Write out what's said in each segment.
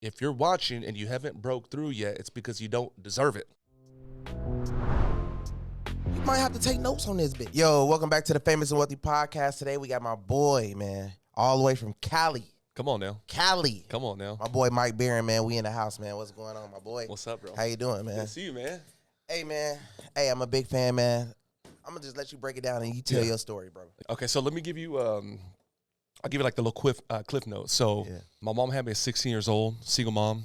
if you're watching and you haven't broke through yet, it's because you don't deserve it. You might have to take notes on this bit. Yo, welcome back to the Famous and Wealthy Podcast. Today we got my boy, man, all the way from Cali. Come on now. Cali. Come on now. My boy Mike Barron, man. We in the house, man. What's going on, my boy? What's up, bro? How you doing, man? Good to see you, man. Hey, man. Hey, I'm a big fan, man. I'm going to just let you break it down and you tell your story, bro. Okay, so let me give you, I'll give you like the little cliff notes. So my mom had me at 16 years old, single mom,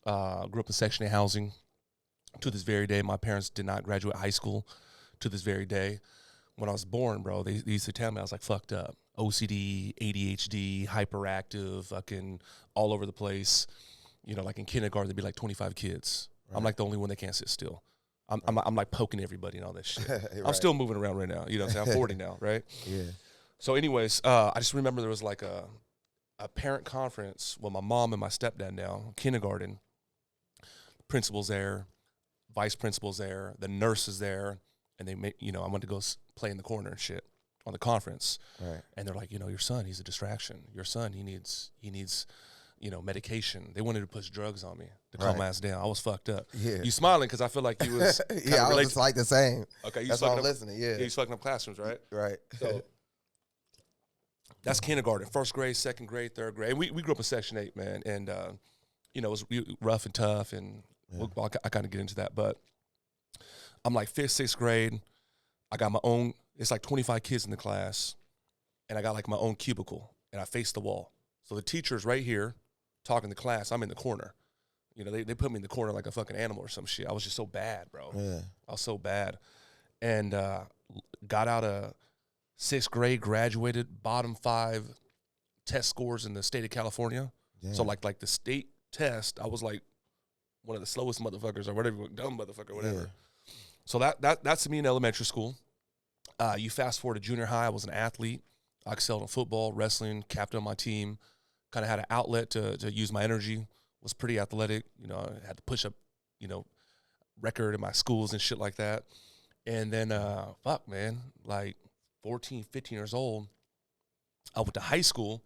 grew up in Section-8 housing. To this very day, my parents did not graduate high school. To this very day, when I was born, bro, they used to tell me I was like fucked up. OCD, ADHD, hyperactive, fucking all over the place. You know, like in kindergarten, there'd be like 25 kids. Right. I'm like the only one that can't sit still. I'm like poking everybody and all that shit. Right. I'm still moving around right now. You know what I'm saying? I'm 40 now, right? Yeah. So anyways, I just remember there was like a parent conference with my mom and my stepdad now, kindergarten. Principal's there, vice principal's there, the nurse is there, and they make, you know, I went to go play in the corner and shit on the conference. Right. And they're like, you know, your son, he's a distraction. Your son, he needs, you know, medication. They wanted to push drugs on me to calm my ass down. I was fucked up. Yeah. You smiling because I feel like you was I was just like the same. Okay, that's why I'm listening. Yeah, you fucking up classrooms, right? Right. So that's kindergarten, first grade, second grade, third grade. And we grew up in Section-8, man, and you know, it was rough and tough, and I kind of get into that. But I'm like fifth, sixth grade. I got my own. It's like 25 kids in the class, and I got like my own cubicle, and I face the wall. So the teacher's right here talking to class. I'm in the corner. You know, they put me in the corner like a fucking animal or some shit. I was just so bad, bro. Yeah. I was so bad. And got out of sixth grade, graduated, bottom 5 test scores in the state of California. Damn. So like the state test, I was like one of the slowest motherfuckers or whatever, dumb motherfucker, whatever. Yeah. So that's me in elementary school. You fast forward to junior high, I was an athlete. I excelled in football, wrestling, captain on my team, kind of had an outlet to use my energy, was pretty athletic. You know, I had to push up, you know, record in my schools and shit like that. And then, fuck, man, like 14, 15 years old, I went to high school,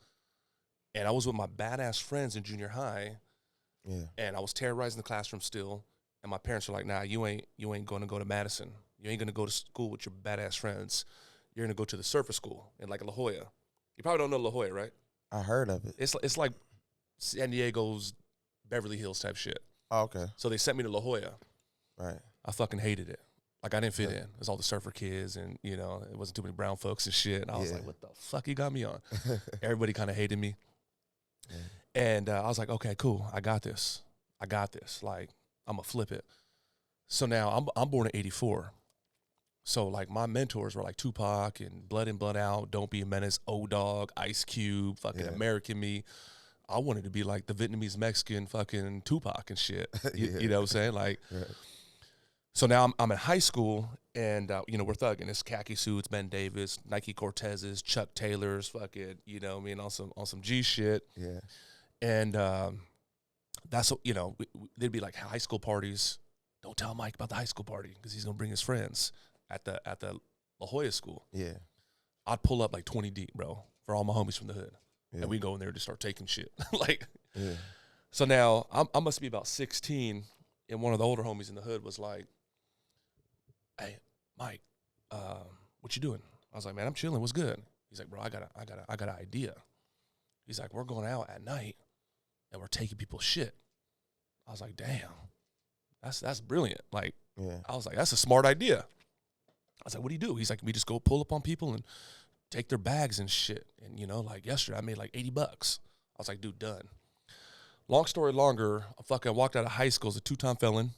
and I was with my badass friends in junior high, and I was terrorizing the classroom still, and my parents were like, nah, you ain't going to go to Madison. You ain't going to go to school with your badass friends. You're going to go to the surfer school in like La Jolla. You probably don't know La Jolla, right? I heard of it. It's like San Diego's Beverly Hills type shit. Oh, okay. So they sent me to La Jolla. Right. I fucking hated it. Like, I didn't fit in. It was all the surfer kids, and, you know, it wasn't too many brown folks and shit. And I was like, what the fuck you got me on? Everybody kind of hated me. Yeah. And I was like, okay, cool. I got this. Like, I'm going to flip it. So now I'm born in 84. So, like, my mentors were like Tupac and Blood In, Blood Out, Don't Be a Menace, O-Dog, Ice Cube, fucking American Me. I wanted to be like the Vietnamese Mexican fucking Tupac and shit. You know what I'm saying? Like, so now I'm in high school, and, you know, we're thugging. It's khaki suits, Ben Davis, Nike Cortezes, Chuck Taylors, fucking, you know what I mean, on some G shit. Yeah. And that's, you know, there'd be like high school parties. Don't tell Mike about the high school party because he's going to bring his friends at the La Jolla school. Yeah. I'd pull up like 20 deep, bro, for all my homies from the hood. Yeah. And we go in there to start taking shit. Like, so now I must be about 16, and one of the older homies in the hood was like, hey, Mike, what you doing? I was like, man, I'm chilling. What's good? He's like, bro, I got an idea. He's like, we're going out at night and we're taking people's shit. I was like, damn, that's brilliant. Like, I was like, that's a smart idea. I was like, what do you do? He's like, we just go pull up on people and take their bags and shit. And, you know, like yesterday I made like $80. I was like, dude, done. Long story longer, I fucking walked out of high school as a 2-time felon.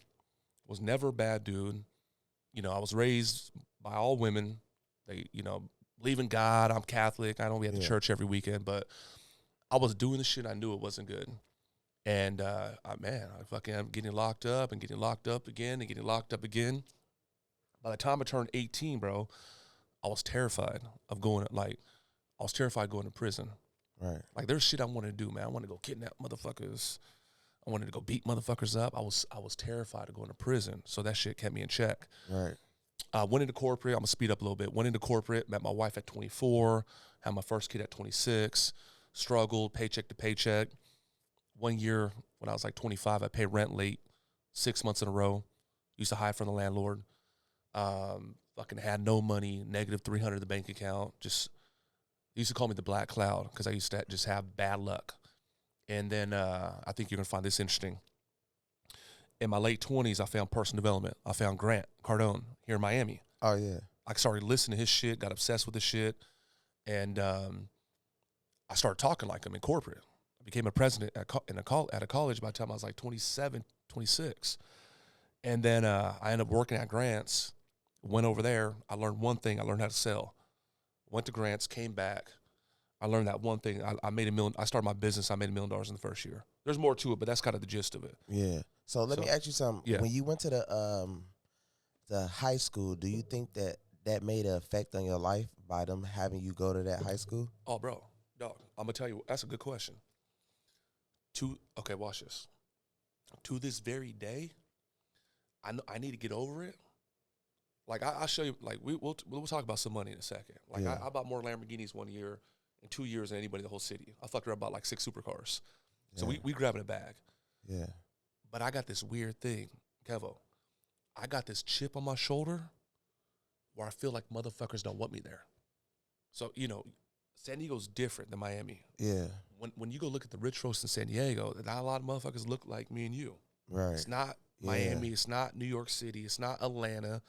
Was never a bad dude. You know, I was raised by all women. They, you know, believe in God. I'm Catholic. I don't be at the church every weekend, but I was doing the shit. I knew it wasn't good. And, I fucking am getting locked up and getting locked up again and getting locked up again. By the time I turned 18, bro, I was terrified of going to prison. Right. Like, there's shit I wanted to do, man. I wanted to go kidnap motherfuckers. I wanted to go beat motherfuckers up. I was terrified of going to prison. So that shit kept me in check. Right. Went into corporate. I'm going to speed up a little bit. Went into corporate, met my wife at 24, had my first kid at 26, struggled paycheck to paycheck. one year when I was like 25, I paid rent late 6 months in a row. Used to hide from the landlord. Fucking had no money, negative 300 in the bank account. Just they used to call me the Black Cloud because I used to just have bad luck. And then I think you're gonna find this interesting. In my late 20s, I found personal development. I found Grant Cardone here in Miami. Oh yeah. I started listening to his shit, got obsessed with his shit, and I started talking like him in corporate. I became a president at a college by the time I was like 27, 26. And then I ended up working at Grant's, went over there. I learned one thing. I learned how to sell. Went to Grant's, came back. I learned that one thing. I made $1 million. I started my business. I made $1 million in the first year. There's more to it, but that's kind of the gist of it. Yeah. So let me ask you something. Yeah. When you went to the high school, do you think that made an effect on your life by them having you go to that high school? Oh, bro, dog. I'm gonna tell you. That's a good question. Okay, watch this. To this very day, I know I need to get over it. Like I'll show you. Like we'll talk about some money in a second. Like I bought more Lamborghinis 1 year in 2 years than anybody in the whole city. I fucked around about like 6 supercars. So we grabbing a bag. Yeah. But I got this weird thing, Kevo. I got this chip on my shoulder where I feel like motherfuckers don't want me there. So, San Diego's different than Miami. Yeah. When you go look at the rich folks in San Diego, not a lot of motherfuckers look like me and you. Right. It's not Miami. It's not New York City. It's not Atlanta.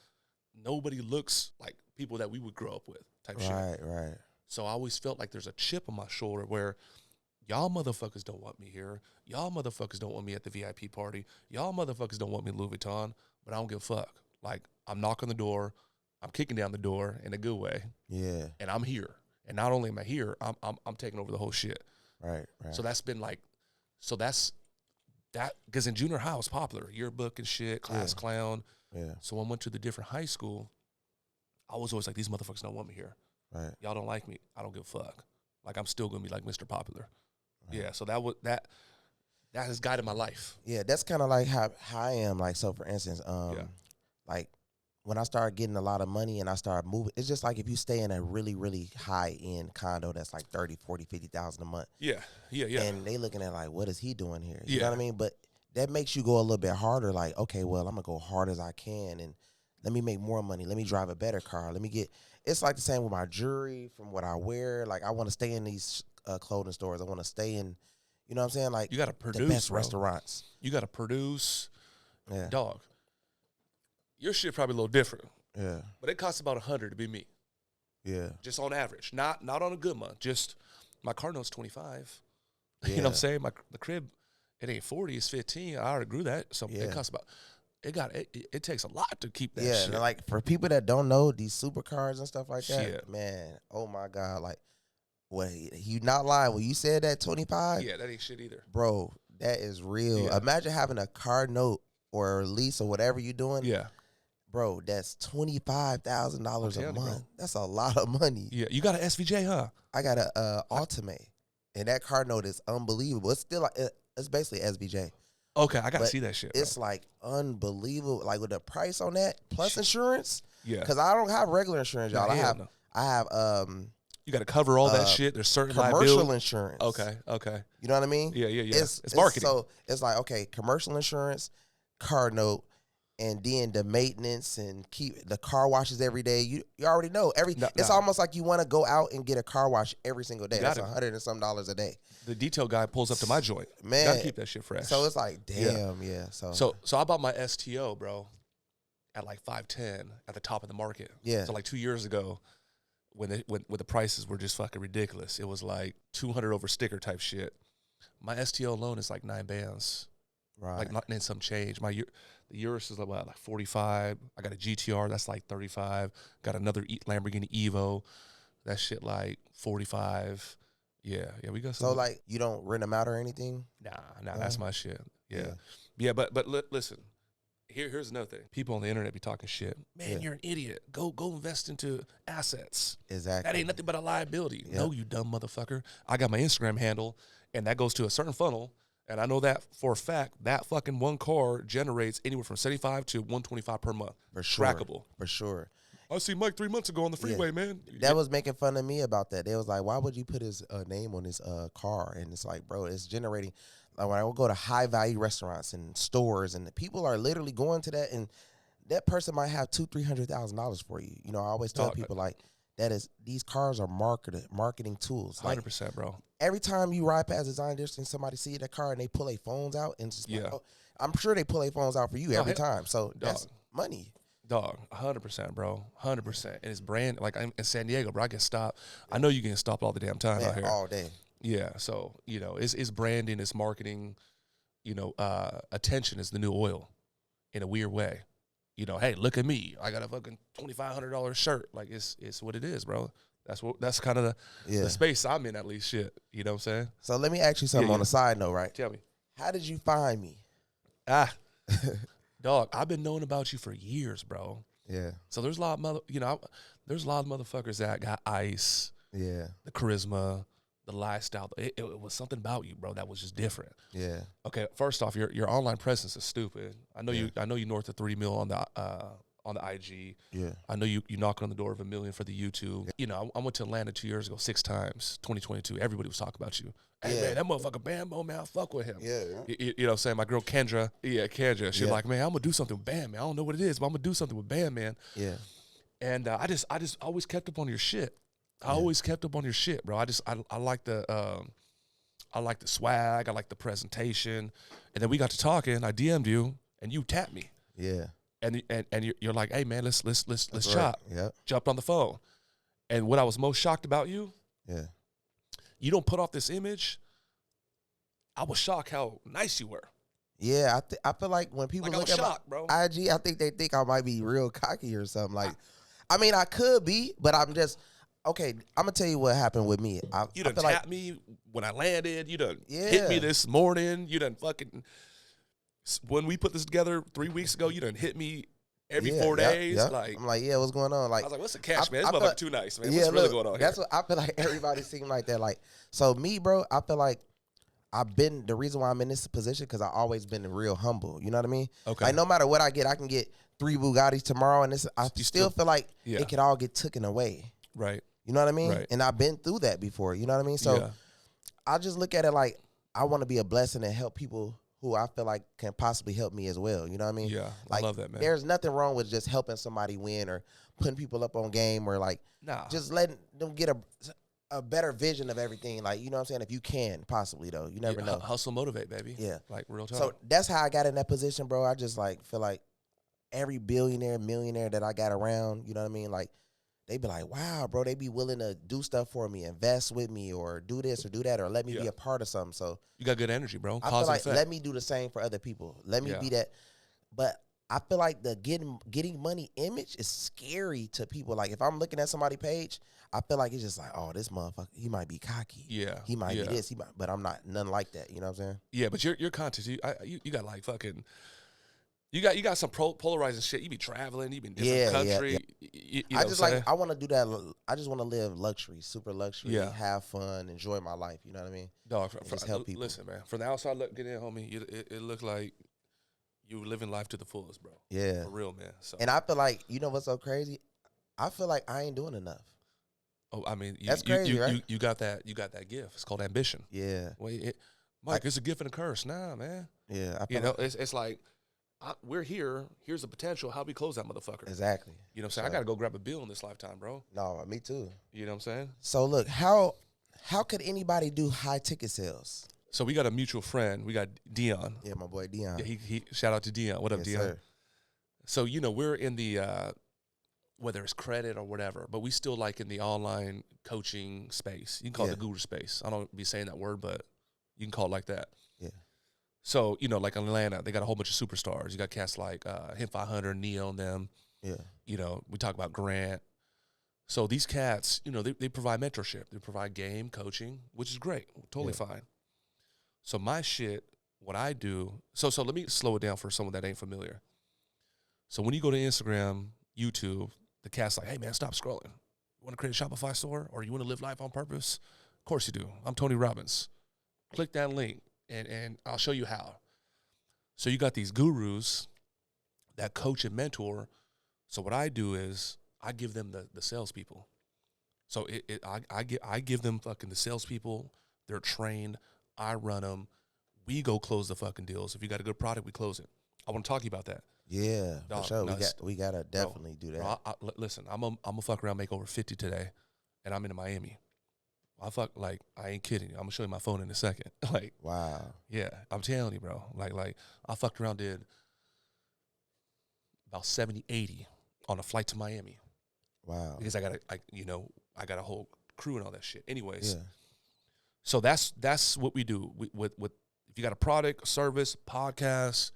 Nobody looks like people that we would grow up with type shit. Right. So I always felt like there's a chip on my shoulder where y'all motherfuckers don't want me here. Y'all motherfuckers don't want me at the VIP party. Y'all motherfuckers don't want me in Louis Vuitton, but I don't give a fuck. Like, I'm knocking the door. I'm kicking down the door in a good way. Yeah. And I'm here. And not only am I here, I'm taking over the whole shit. Right. So that's been like, because in junior high, I was popular. Yearbook and shit, class clown. Yeah. So when I went to the different high school, I was always like, these motherfuckers don't want me here. Right. Y'all don't like me. I don't give a fuck. Like, I'm still going to be like Mr. Popular. Right. Yeah, so that has guided my life. Yeah, that's kind of like how I am. Like, so for instance, like when I started getting a lot of money and I started moving, it's just like if you stay in a really, really high-end condo that's like 30, 40, 50,000 a month. Yeah. And they looking at like, what is he doing here? You know what I mean? But that makes you go a little bit harder. Like, okay, well, I'm going to go hard as I can and let me make more money. Let me drive a better car. It's like the same with my jewelry, from what I wear. Like, I want to stay in these clothing stores. I want to stay in, you know what I'm saying? Like, you got to produce, the best restaurants. You got to produce. Yeah. Dog. Your shit probably a little different. Yeah. But it costs about $100 to be me. Yeah. Just on average. Not on a good month. Just my car note's $25. Yeah. You know what I'm saying? The crib, it ain't 40, it's 15. I already grew that. So it costs about it takes a lot to keep that shit. Yeah, like for people that don't know, these supercars and stuff like that, shit. Man, oh my God. Like, what, you not lying. When you said that 25? Yeah, that ain't shit either. Bro, that is real. Yeah. Imagine having a car note or a lease or whatever you're doing. Yeah. Bro, that's $25,000 a month. Bro. That's a lot of money. Yeah, you got an SVJ, huh? I got a Ultimate, and that car note is unbelievable. It's still like, it's basically SVJ. Okay, I gotta see that shit. It's like unbelievable. Like with the price on that plus insurance. Yeah. Because I don't have regular insurance, y'all. I have you got to cover all that shit. There's certain commercial insurance. Okay. You know what I mean? Yeah. It's marketing. So it's like, okay, commercial insurance, car note, and then the maintenance and keep the car washes every day. You already know it's almost like you want to go out and get a car wash every single day. That's $100 and some a day. The detail guy pulls up to my joint. Man, gotta keep that shit fresh. So it's like, damn, yeah. So I bought my STO, bro, at like 510 at the top of the market. Yeah. So like 2 years ago, when the prices were just fucking ridiculous, it was like 200 over sticker type shit. My STO alone is like 9 bands. Right. Like not in some change. The Urus is like 45. I got a GTR that's like 35. Got another Lamborghini Evo. That shit like 45. Yeah, we got some. So like, you don't rent them out or anything? Nah, that's my shit. Yeah. But listen. Here's another thing. People on the internet be talking shit. Man, you're an idiot. Go invest into assets. Exactly. That ain't nothing but a liability. Yep. No, you dumb motherfucker. I got my Instagram handle, and that goes to a certain funnel. And I know that for a fact, that fucking one car generates anywhere from 75 to 125 per month. For sure. Trackable. For sure. I see Mike 3 months ago on the freeway, man. That was making fun of me about that. They was like, why would you put his name on his car? And it's like, bro, it's generating. Like when I would go to high value restaurants and stores, and the people are literally going to that, and that person might have $200,000-$300,000 for you. You know, I always tell people like these cars are marketing tools. 100%, bro. Every time you ride past Design District and somebody see that car and they pull their phones out and just like, oh, I'm sure they pull their phones out for you every time. So that's money. Dog, 100%, bro, 100%. And it's brand, like I'm in San Diego, bro. I get stopped. I know you getting stopped all the damn time out here. All day. Yeah, so, you know, it's branding, it's marketing, you know, attention is the new oil in a weird way. You know, hey, look at me. I got a fucking $2,500 shirt. Like, it's what it is, bro. That's kind of the space I'm in, at least. Shit, you know what I'm saying? So let me ask you something on a side note, right? Tell me. How did you find me? Dog, I've been knowing about you for years, bro. Yeah. So there's a lot of there's a lot of motherfuckers that got ice. Yeah. The charisma, the lifestyle. It was something about you, bro, that was just different. Yeah. Okay, first off, your online presence is stupid. I know you north of 3 mil on the IG. Yeah. I know you knocking on the door of $1 million for the YouTube. Yeah. You know, I went to Atlanta 2 years ago, 6 times, 2022. Everybody was talking about you. Hey, man, that motherfucker BANDMAN, man, I fuck with him. Yeah. You know what I'm saying? My girl Kendra, she's like, man, I'm going to do something with BANDMAN. I don't know what it is, but I'm going to do something with BANDMAN. Yeah. And I just always kept up on your shit. I always kept up on your shit, bro. I like the swag. I like the presentation. And then we got to talking. I DM'd you, and you tapped me. Yeah. And you're like, hey man, let's chop. Yeah. Jumped on the phone. And what I was most shocked about you, you don't put off this image. I was shocked how nice you were. Yeah, I feel like when people look at my IG, I think they think I might be real cocky or something. Like, I mean, I could be, but I'm just. Okay, I'm going to tell you what happened with me. You done tapped me when I landed. You done hit me this morning. You done fucking, when we put this together 3 weeks ago, you done hit me every 4 days. Yep. Like, I'm like, what's going on? Like, I was like, what's the catch, man? This motherfucker too nice, man. What's really going on here? That's what I feel like everybody seems like that. Like, so me, bro, I feel like the reason why I'm in this position, because I've always been real humble. You know what I mean? Okay. Like, no matter what I get 3 Bugattis tomorrow, and I still feel like it could all get taken away. Right. You know what I mean? Right. And I've been through that before. You know what I mean? So I just look at it like I want to be a blessing and help people who I feel like can possibly help me as well. You know what I mean? Yeah, like, I love that, man. There's nothing wrong with just helping somebody win or putting people up on game or like just letting them get a better vision of everything. Like, you know what I'm saying? If you can, possibly, though. You never know. Hustle, motivate, baby. Yeah. Like, real talk. So that's how I got in that position, bro. I just like feel like every billionaire, millionaire that I got around, you know what I mean? Like, they be like, wow, bro, they be willing to do stuff for me, invest with me, or do this or do that, or let me be a part of something. So you got good energy, bro. I feel like let me do the same for other people. Let me be that. But I feel like the getting money image is scary to people. Like, if I'm looking at somebody's page, I feel like it's just like, oh, this motherfucker, he might be cocky. Yeah. He might be this, but I'm not nothing like that. You know what I'm saying? Yeah, but your content, you got like fucking. You got some polarizing shit. You be traveling. You be in different country. Yeah. I just like, I want to do that. I just want to live luxury, super luxury, have fun, enjoy my life. You know what I mean? Dog, just help people. Listen, man. From the outside looking in, homie, it looked like you living life to the fullest, bro. Yeah, for real, man. So. And I feel like, you know what's so crazy? I feel like I ain't doing enough. Oh, I mean, that's crazy, right? You got that gift. It's called ambition. Yeah. Well, Mike, it's a gift and a curse. Nah, man. Yeah. It's like. We're here. Here's the potential. How we close that motherfucker? Exactly. You know what I'm saying? I got to go grab a bill in this lifetime, bro. No, me too. You know what I'm saying? So, look, how could anybody do high ticket sales? So, we got a mutual friend. We got Dion. Yeah, my boy Dion. Yeah, he shout out to Dion. What up, Dion? Sir. So, we're in the, whether it's credit or whatever, but we still like in the online coaching space. You can call it the guru space. I don't be saying that word, but you can call it like that. Yeah. So, like in Atlanta, they got a whole bunch of superstars. You got cats like Him 500, Neo and them. Yeah. We talk about Grant. So these cats, they provide mentorship. They provide game, coaching, which is great. Totally fine. So my shit, what I do, so let me slow it down for someone that ain't familiar. So when you go to Instagram, YouTube, the cat's like, hey, man, stop scrolling. You want to create a Shopify store or you want to live life on purpose? Of course you do. I'm Tony Robbins. Click that link. And I'll show you how. So you got these gurus that coach and mentor. So what I do is I give them the salespeople. So I give them fucking the salespeople. They're trained. I run them. we go close the fucking deals. If you got a good product, we close it. I want to talk to you about that. Yeah, Dog, for sure. no, We gotta definitely do that. Bro, listen, I'm a fuck around, make over 50 today, and I'm in Miami. I ain't kidding you. I'm gonna show you my phone in a second. Like, wow. Yeah, I'm telling you, bro. Like I fucked around, did about 70, 80 on a flight to Miami. Wow. Because I got a whole crew and all that shit. Anyways, Yeah. so that's what we do. With if you got a product, service, podcast,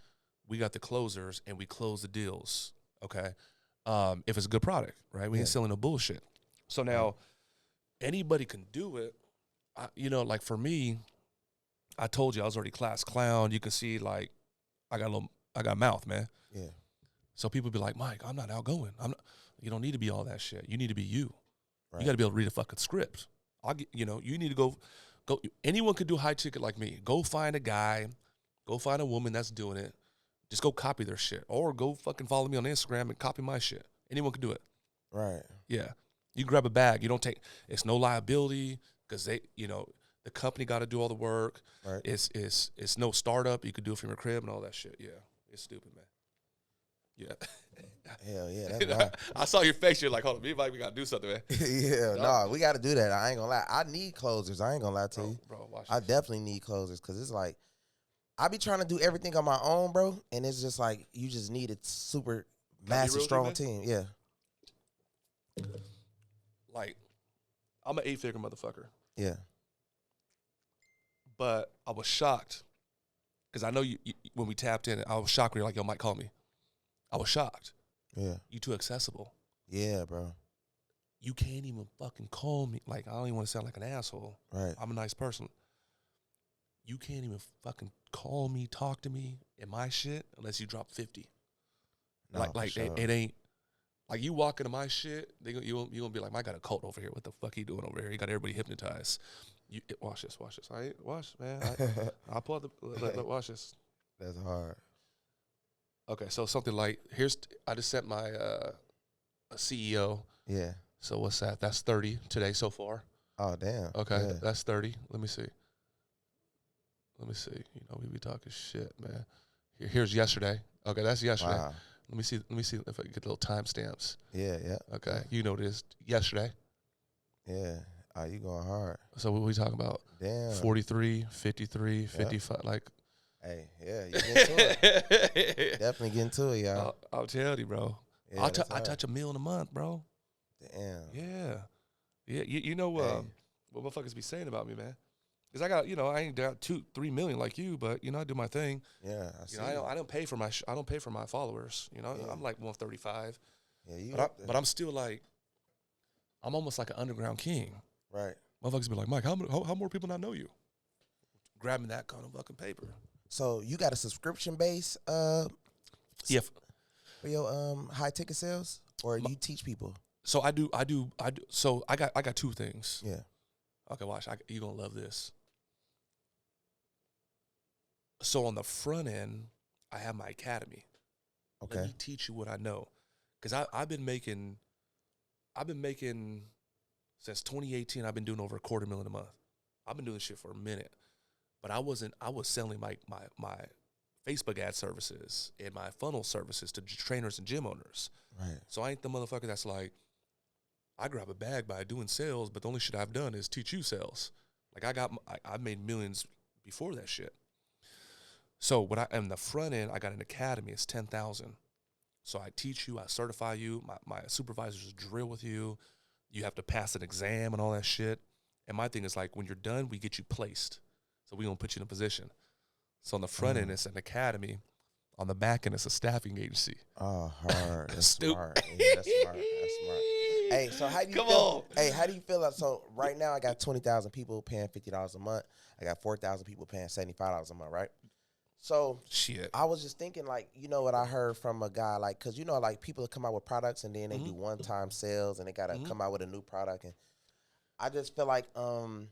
we got the closers and we close the deals. Okay, if it's a good product, right? We ain't selling no bullshit. So now anybody can do it. Like for me, I told you I was already class clown. You can see like I got a mouth, man. Yeah. So people be like, Mike, I'm not outgoing. You don't need to be all that shit. You need to be you. Right. You got to be able to read a fucking script. You need to go. Anyone could do high ticket like me. Go find a guy. Go find a woman that's doing it. Just go copy their shit. Or go fucking follow me on Instagram and copy my shit. Anyone can do it. Right. Yeah. You grab a bag. You don't take, it's no liability because the company got to do all the work. Right. It's no startup. You could do it from your crib and all that shit. Yeah. It's stupid, man. Yeah. Hell yeah, that's right. I saw your face. You're like, hold on, me and Mike, we got to do something, man. Yeah, no, we got to do that. I ain't gonna lie. I need closers. I ain't gonna lie to you. Bro, watch I this. definitely need closers because it's like, I be trying to do everything on my own, bro. And it's just like, you just need a super massive, strong team. Yeah. Like, I'm an 8-figure motherfucker. Yeah. But I was shocked because I know you when we tapped in, I was shocked when you're like, yo, Mike, call me. I was shocked. Yeah. You too accessible. Yeah, bro. You can't even fucking call me. Like, I don't even want to sound like an asshole. Right. I'm a nice person. You can't even fucking call me, talk to me in my shit unless you drop 50. No, sure. it ain't. Like, you walk into my shit, you're going to be like, Mike got a cult over here. What the fuck he doing over here? He got everybody hypnotized. Watch this. I ain't, watch, man. I'll pull out watch this. That's hard. Okay, so something like, I just sent my a CEO. Yeah. So what's that? That's 30 today so far. Oh, damn. Okay, Yeah. that's 30. Let me see. We be talking shit, man. Here's yesterday. Okay, that's yesterday. Wow. Let me see if I can get little timestamps. Yeah, yeah. Okay, you know this. Yesterday. Yeah. Oh, you going hard. So what we talking about? Damn. 43, 53, 55, like. Hey, yeah, you get into it. Definitely get into it, y'all. I'll tell you, bro. Yeah, I touch $1 million a month, bro. Damn. Yeah. You know what motherfuckers be saying about me, man. Because I got, I ain't got 2-3 million like you, but I do my thing. Yeah, I see. I don't pay for my followers. Yeah. I'm like 135. Yeah, but I'm still like, I'm almost like an underground king. Right. Motherfuckers be like, Mike, how more people not know you? Grabbing that kind of fucking paper. So you got a subscription base Yeah. for your high ticket sales, or you teach people? So I do. So I got two things. Yeah. Okay, watch. You're gonna love this. So on the front end, I have my academy. Okay. Let me teach you what I know, because I've been making since 2018. I've been doing over $250,000 a month. I've been doing this shit for a minute, but I was selling my Facebook ad services and my funnel services to trainers and gym owners. Right. So I ain't the motherfucker that's like, I grab a bag by doing sales, but the only shit I've done is teach you sales. Like I made millions before that shit. So on the front end, I got an academy. It's 10,000. So I teach you, I certify you. My supervisors drill with you. You have to pass an exam and all that shit. And my thing is like, when you're done, we get you placed. So we gonna put you in a position. So on the front end, it's an academy. On the back end, it's a staffing agency. Oh, hard. That's Stupid. smart. Yeah, that's smart. That's smart. Hey, so how do you feel? Hey, how do you feel? So right now, I got 20,000 people paying $50 a month. I got 4,000 people paying $75 a month, right? So shit. I was just thinking, like, what I heard from a guy, like, because like people come out with products and then they do one-time sales and they gotta come out with a new product, and I just feel like one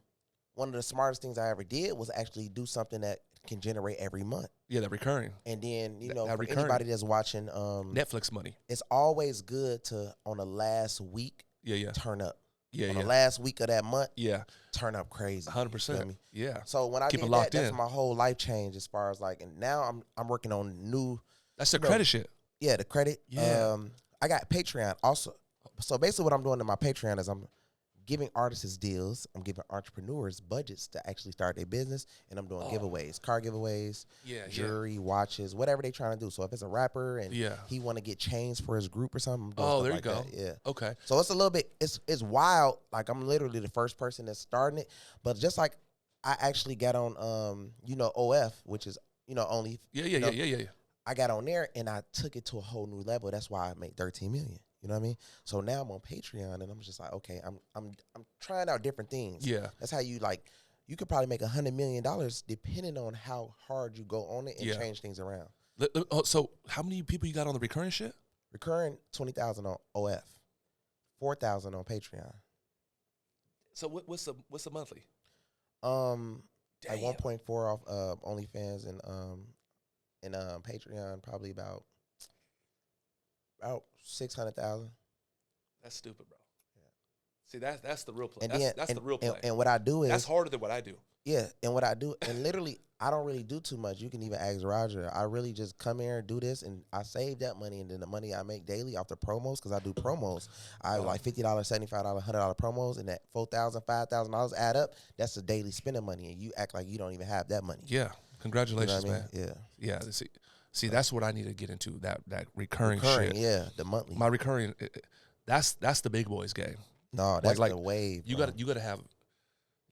of the smartest things I ever did was actually do something that can generate every month. Yeah, that recurring. And then, that for recurring. anybody that's watching Netflix money. it's always good to, on the last week, Yeah. turn up. Yeah, on yeah. the last week of that month, Yeah. turn up crazy. 100%. Yeah. So when I Keep it did locked that, that's in. my whole life change as far as like, and now I'm working on new. That's the credit shit. Yeah, the credit. Yeah. I got Patreon also. So basically what I'm doing in my Patreon is I'm giving artists deals. I'm giving entrepreneurs budgets to actually start their business, and I'm doing giveaways, car giveaways, jewelry, watches, whatever they trying to do. So if it's a rapper and he want to get chains for his group or something, I'm doing stuff there like you go. that. Yeah. Okay. So it's a little bit, it's wild. Like I'm literally the first person that's starting it, but just like I actually got on, OF, which is, only. Yeah. I got on there and I took it to a whole new level. That's why I made 13 million. You know what I mean? So now I'm on Patreon and I'm just like, okay, I'm trying out different things. Yeah. That's how you could probably make $100 million depending on how hard you go on it and change things around. So how many people you got on the recurring shit? Recurring 20,000 on OF, 4,000 on Patreon. So what's the monthly? Like 1.4 off OnlyFans and Patreon, probably about 600,000. That's stupid, bro. Yeah. See, that's the real play. And That's the real play. And what I do is, that's harder than what I do. Yeah, and what I do, and literally, I don't really do too much. You can even ask Roger. I really just come here and do this, and I save that money, and then the money I make daily off the promos, because I do promos. I have like $50, $75, $100 promos, and that $4,000, $5,000 add up. That's the daily spending money, and you act like you don't even have that money. Yeah, congratulations, you know what I mean? man. Yeah. See, that's what I need to get into, that recurring shit. Yeah, the monthly. My recurring, that's the big boys game. No, that's the wave. You got to have.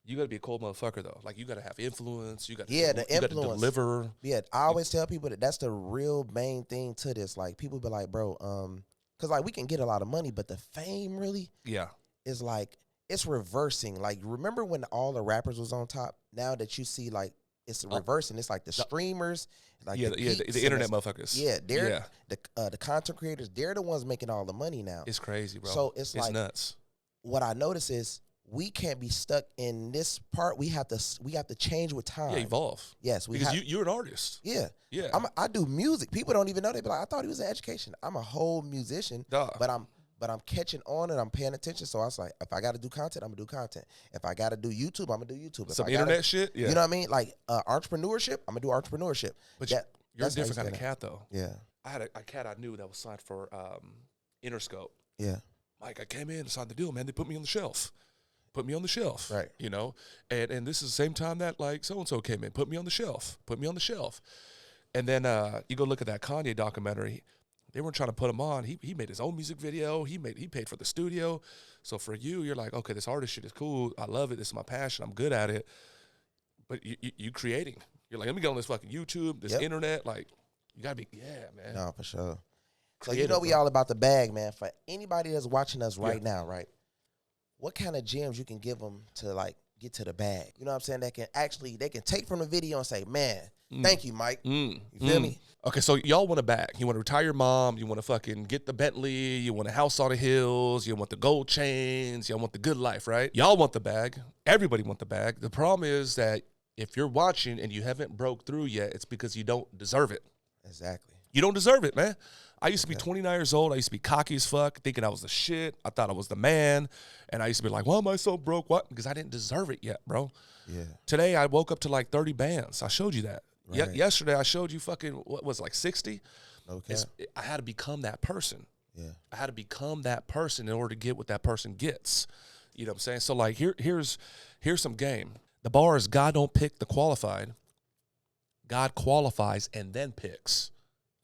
You got to be a cold motherfucker, though. Like, you got to have influence. You got to the influence. You got to deliver. Yeah, I always tell people that that's the real main thing to this. Like, people be like, bro, because, like, we can get a lot of money, but the fame really is, like, it's reversing. Like, remember when all the rappers was on top? Now that you see, like, it's reversing. It's like the streamers. Like the internet motherfuckers. Yeah, they're the content creators. They're the ones making all the money now. It's crazy, bro. So it's like nuts. What I notice is, we can't be stuck in this part. We have to change with time. Yeah, evolve. Yes, because you're an artist. Yeah, yeah. I do music. People don't even know. They be like, I thought he was in education. I'm a whole musician, but I'm catching on and I'm paying attention. So I was like, if I got to do content, I'm gonna do content. If I got to do YouTube, I'm gonna do YouTube. Some internet shit. Yeah, you know what I mean? Like entrepreneurship, I'm gonna do entrepreneurship. But you're a different kind of cat, though. Yeah, I had a cat I knew that was signed for Interscope. Yeah, Mike, I came in and signed the deal, man. They put me on the shelf. Put me on the shelf, right? You know, and this is the same time that like so and so came in, put me on the shelf, and then you go look at that Kanye documentary. They weren't trying to put him on. He made his own music video. He paid for the studio. So for you're like, okay, this artist shit is cool. I love it. This is my passion. I'm good at it. But you creating. You're like, let me get on this fucking YouTube, this internet. Like, you gotta be, man. No, for sure. Creative, so we all about the bag, man. For anybody that's watching us right now, right? What kind of gems you can give them to like get to the bag? You know what I'm saying? They can take from the video and say, man, thank you, Mike. You feel me? Okay, so y'all want a bag. You want to retire your mom. You want to fucking get the Bentley. You want a house on the hills. You want the gold chains. Y'all want the good life, right? Y'all want the bag. Everybody want the bag. The problem is that if you're watching and you haven't broke through yet, it's because you don't deserve it. Exactly. You don't deserve it, man. I used to be 29 years old. I used to be cocky as fuck, thinking I was the shit. I thought I was the man. And I used to be like, why am I so broke? What? Because I didn't deserve it yet, bro. Yeah. Today, I woke up to like 30 bands. I showed you that. Right. Yesterday, I showed you fucking, what was it, like 60? Okay. I had to become that person. Yeah. I had to become that person in order to get what that person gets. You know what I'm saying? So, like, here's some game. The bar is God don't pick the qualified. God qualifies and then picks.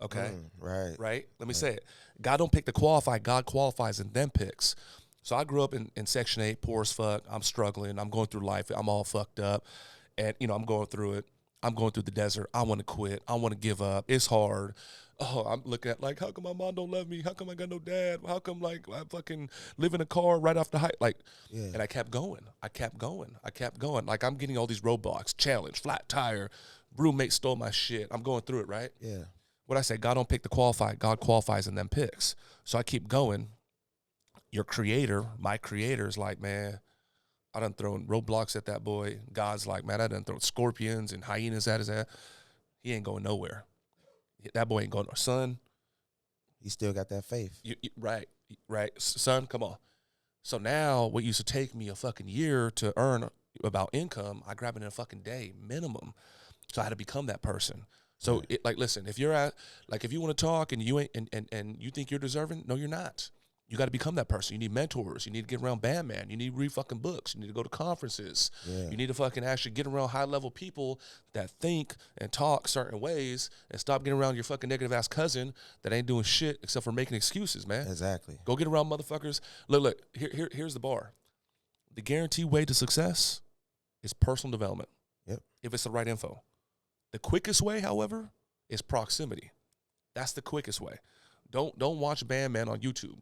Okay? Right. Right? Let me say it. God don't pick the qualified. God qualifies and then picks. So I grew up in Section-8, poor as fuck. I'm struggling. I'm going through life. I'm all fucked up. And, you know, I'm going through it. I'm going through the desert. I want to quit. I want to give up. It's hard. Oh, I'm looking at, like, how come my mom don't love me? How come I got no dad? How come, like, I fucking live in a car right off the height? Like, and I kept going. Like, I'm getting all these roadblocks, challenge, flat tire, roommate stole my shit. I'm going through it, right? Yeah. What I say, God don't pick the qualified. God qualifies and then picks. So I keep going. Your creator, my creator, is like, man, I done thrown roadblocks at that boy. God's like, man, I done thrown scorpions and hyenas at his ass. He ain't going nowhere. That boy ain't going nowhere. Son. He still got that faith. Right. Son, come on. So now what used to take me a fucking year to earn about income, I grab it in a fucking day minimum. So I had to become that person. So it, like, listen, if you're at, like, if you want to talk and you ain't, and you think you're deserving, no, you're not. You got to become that person. You need mentors. You need to get around BANDMAN. You need to read fucking books. You need to go to conferences. You need to fucking actually get around high-level people that think and talk certain ways, and stop getting around your fucking negative-ass cousin that ain't doing shit except for making excuses, man. Exactly. Go get around motherfuckers. Look, here's the bar. The guaranteed way to success is personal development. Yep. If it's the right info. The quickest way, however, is proximity. That's the quickest way. Don't watch BANDMAN on YouTube.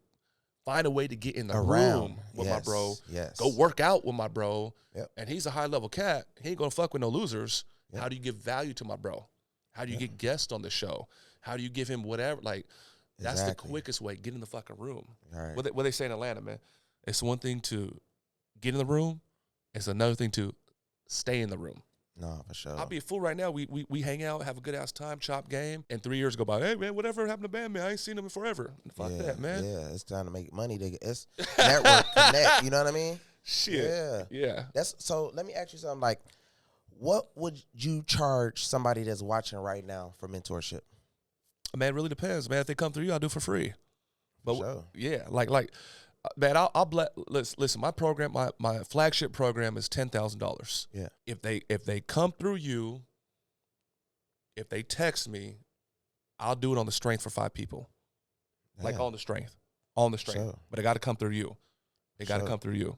Find a way to get in the room with my bro. Yes. Go work out with my bro. Yep. And he's a high-level cat. He ain't going to fuck with no losers. Yep. How do you give value to my bro? How do you get guests on the show? How do you give him whatever? Like, that's the quickest way. Get in the fucking room. All right. What they say in Atlanta, man. It's one thing to get in the room. It's another thing to stay in the room. No, for sure. I'll be a fool right now. We hang out, have a good ass time, chop game, and 3 years go by. Hey man, whatever happened to BANDMAN? I ain't seen him in forever. Fuck that, man. Yeah, it's time to make money. It's network connect. You know what I mean? Shit. Yeah. That's so. Let me ask you something. Like, what would you charge somebody that's watching right now for mentorship? Man, it really depends, man. If they come through you, I'll do it for free. But sure. Yeah, like man, I'll listen. My program, my flagship program is $10,000. Yeah. If they come through you, if they text me, I'll do it on the strength for 5 people. Like on the strength. Sure. But it got to come through you. It got to come through you.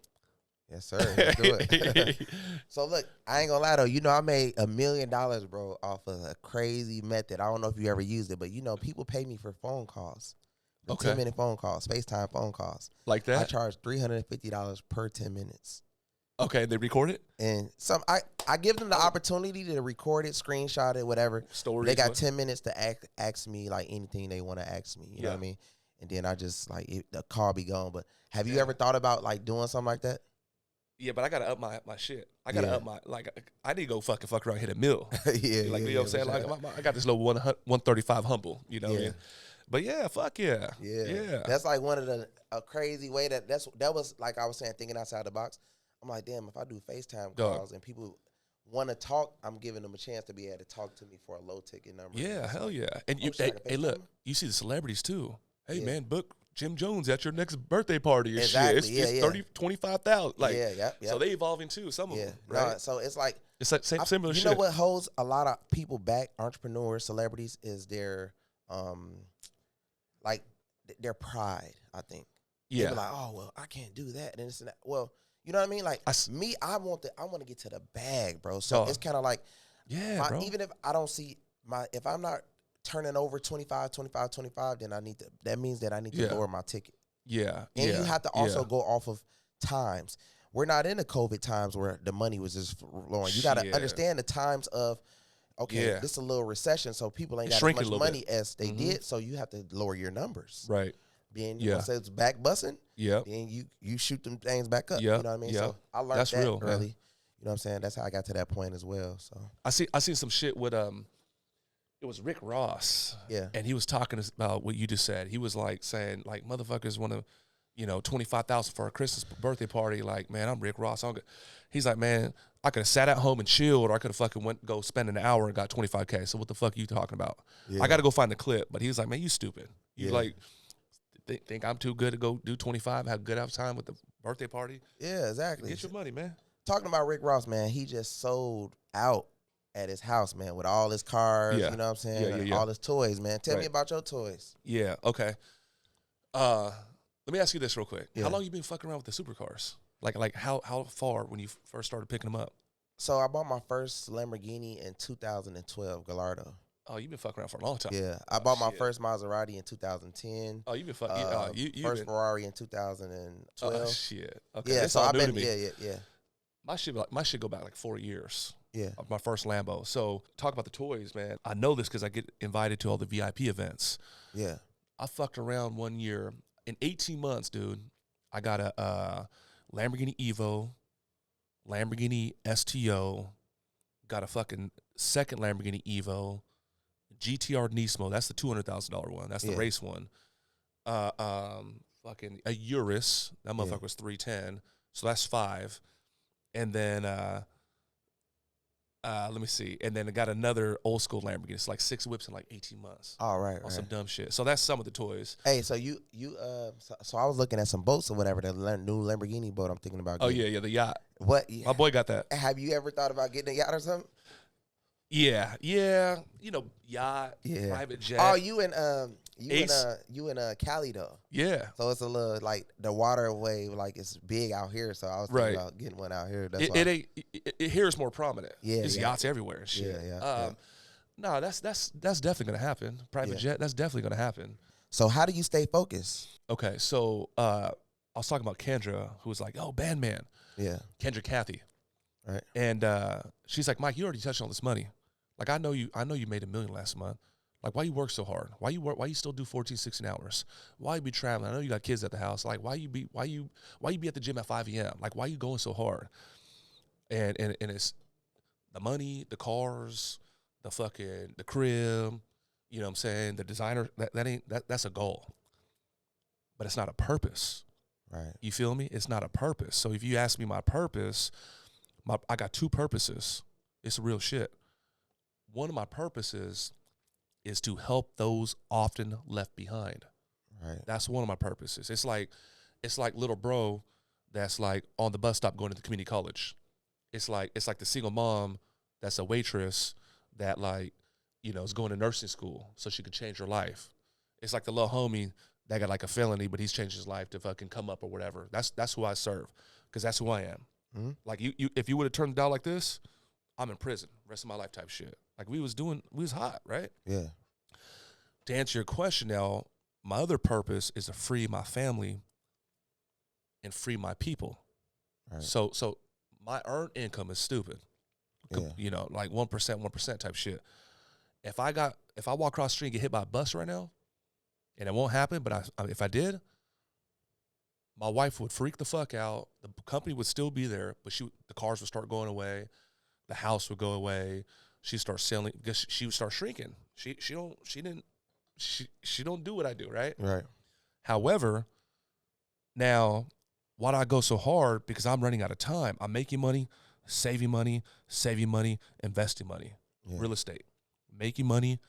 Yes, sir. Let's do it. So look, I ain't gonna lie though. You know, I made $1 million, bro, off of a crazy method. I don't know if you ever used it, but you know, people pay me for phone calls. 10-minute phone calls, FaceTime phone calls. Like that? I charge $350 per 10 minutes. Okay, they record it? And I give them the opportunity to record it, screenshot it, whatever. Stories. They got 10 minutes to ask me like anything they want to ask me. You know what I mean? And then I just like the call be gone. But have you ever thought about like doing something like that? Yeah, but I gotta up my shit. I gotta up my I need to go fuck around and hit $1 million. You know what I'm saying? Sure. Like I got this little 135 humble. You know what I mean? But yeah, fuck yeah. That's like one of a crazy way that was like I was saying, thinking outside the box. I'm like, damn, if I do FaceTime calls and people want to talk, I'm giving them a chance to be able to talk to me for a low ticket number. Yeah, hell yeah. And hey, look, you see the celebrities too. Hey man, book Jim Jones at your next birthday party and shit. It's 30, 25,000. Like, so they evolving too. Some of them, right? No, so it's like similar shit. You know what holds a lot of people back, entrepreneurs, celebrities, is their like their pride, I think. Yeah. They're like, oh well, I can't do that and this and that. Well, you know what I mean? Like I want to get to the bag, bro. So it's kind of like, bro. Even if I don't see if I'm not turning over 25, then that means that I need to lower my ticket. Yeah. And you have to also go off of times. We're not in the COVID times where the money was just flowing. You got to understand the times of, this is a little recession, so people ain't got as much money as they did, so you have to lower your numbers. Right. Then you say it's back busting, then you shoot them things back up. You know what I mean? So I learned that early. Man. You know what I'm saying? That's how I got to that point as well. So I see some shit with it was Rick Ross. Yeah. And he was talking about what you just said. He was like saying, like, motherfuckers want to, $25,000 for a Christmas birthday party. Like, man, I'm Rick Ross. He's like, man, I could have sat at home and chilled, or I could have fucking go spend an hour and got $25K. So what the fuck are you talking about? Yeah. I got to go find the clip. But he was like, man, you stupid. You like think I'm too good to go do 25, have a good enough time with the birthday party? Yeah, exactly. Get your money, man. Talking about Rick Ross, man, he just sold out at his house, man, with all his cars, you know what I'm saying? All his toys, man. Tell me about your toys. Yeah, okay. Let me ask you this real quick. How long you been fucking around with the supercars? Like how far when you first started picking them up? So I bought my first Lamborghini in 2012, Gallardo. Oh, you've been fucking around for a long time. Yeah, I bought my first Maserati in 2010. Oh, you've been fucking. First Ferrari in 2012. Oh shit. Okay. Yeah, so I've been. Yeah. My shit go back like 4 years. Yeah. My first Lambo. So talk about the toys, man. I know this because I get invited to all the VIP events. Yeah. I fucked around one year. In 18 months, dude, I got a Lamborghini Evo, Lamborghini STO, got a fucking second Lamborghini Evo, GTR Nismo. That's the $200,000 one. That's the race one. fucking a Urus. That motherfucker was 310. So that's 5. And then let me see. And then I got another old school Lamborghini. It's like 6 whips in like 18 months. All right, on some dumb shit. So that's some of the toys. Hey, so so I was looking at some boats or whatever. The new Lamborghini boat I'm thinking about getting. Oh yeah, the yacht. What? My boy got that. Have you ever thought about getting a yacht or something? Yeah. You know, yacht, private jet. Oh, you in Cali though. Yeah. So it's a little like the waterway, like it's big out here. So I was thinking about getting one out here. That's it here is more prominent. Yeah, There's yachts everywhere and shit. Yeah. No, that's definitely gonna happen. Private jet, that's definitely gonna happen. So how do you stay focused? Okay, so I was talking about Kendra, who was like, "Oh, BANDMAN." Yeah. Kendra Kathy. Right. And she's like, "Mike, you already touched on this money. Like I know you made $1 million last month. Like why you work so hard? Why you still do 14, 16 hours? Why you be traveling? I know you got kids at the house. Like why you be at the gym at 5 a.m.? Like why you going so hard?" And it's the money, the cars, the crib, you know what I'm saying? The designer, that's a goal. But it's not a purpose. Right. You feel me? It's not a purpose. So if you ask me my purpose, I got 2 purposes. It's real shit. One of my purposes is to help those often left behind. Right. That's one of my purposes. It's like little bro that's like on the bus stop going to the community college. It's like the single mom that's a waitress that like, you know, is going to nursing school so she can change her life. It's like the little homie that got like a felony, but he's changed his life to fucking come up or whatever. That's who I serve, because that's who I am. Mm-hmm. Like you if you would have turned it out like this, I'm in prison rest of my life type shit. Like we was hot, right? Yeah. To answer your question now, my other purpose is to free my family and free my people. Right. So my earned income is stupid. Yeah. You know, like 1% type shit. If I walk across the street and get hit by a bus right now, and it won't happen, but if I did, my wife would freak the fuck out. The company would still be there, but the cars would start going away. The house would go away. She'd start selling because she would start shrinking. She don't do what I do, right? Right. However, now why do I go so hard? Because I'm running out of time. I'm making money, saving money, investing money. Yeah. Real estate. Making money,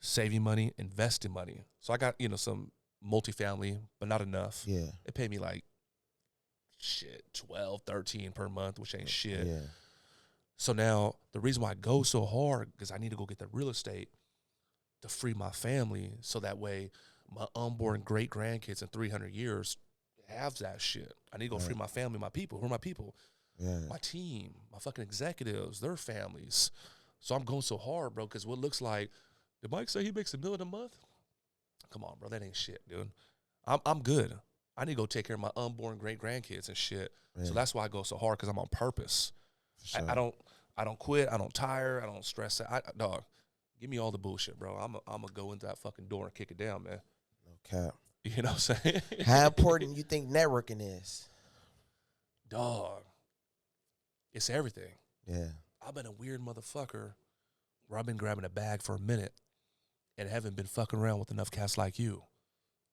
saving money, investing money. So I got, you know, some multifamily, but not enough. Yeah. It paid me like shit, 12, 13 per month, which ain't shit. Yeah. So now the reason why I go so hard, because I need to go get the real estate to free my family, so that way my unborn great grandkids in 300 years have that shit. I need to go free my family, my people. Who are my people? Yeah. My team, my fucking executives, their families. So I'm going so hard, bro, because what looks like, did Mike say he makes $1 million a month? Come on, bro, that ain't shit, dude. I'm good. I need to go take care of my unborn great grandkids and shit. Yeah. So that's why I go so hard, because I'm on purpose. Sure. I don't quit. I don't tire. I don't stress. Dog, give me all the bullshit, bro. I'm gonna go into that fucking door and kick it down, man. No cap. You know what I'm saying? How important you think networking is? Dog, it's everything. Yeah. I've been a weird motherfucker where I've been grabbing a bag for a minute and haven't been fucking around with enough cats like you.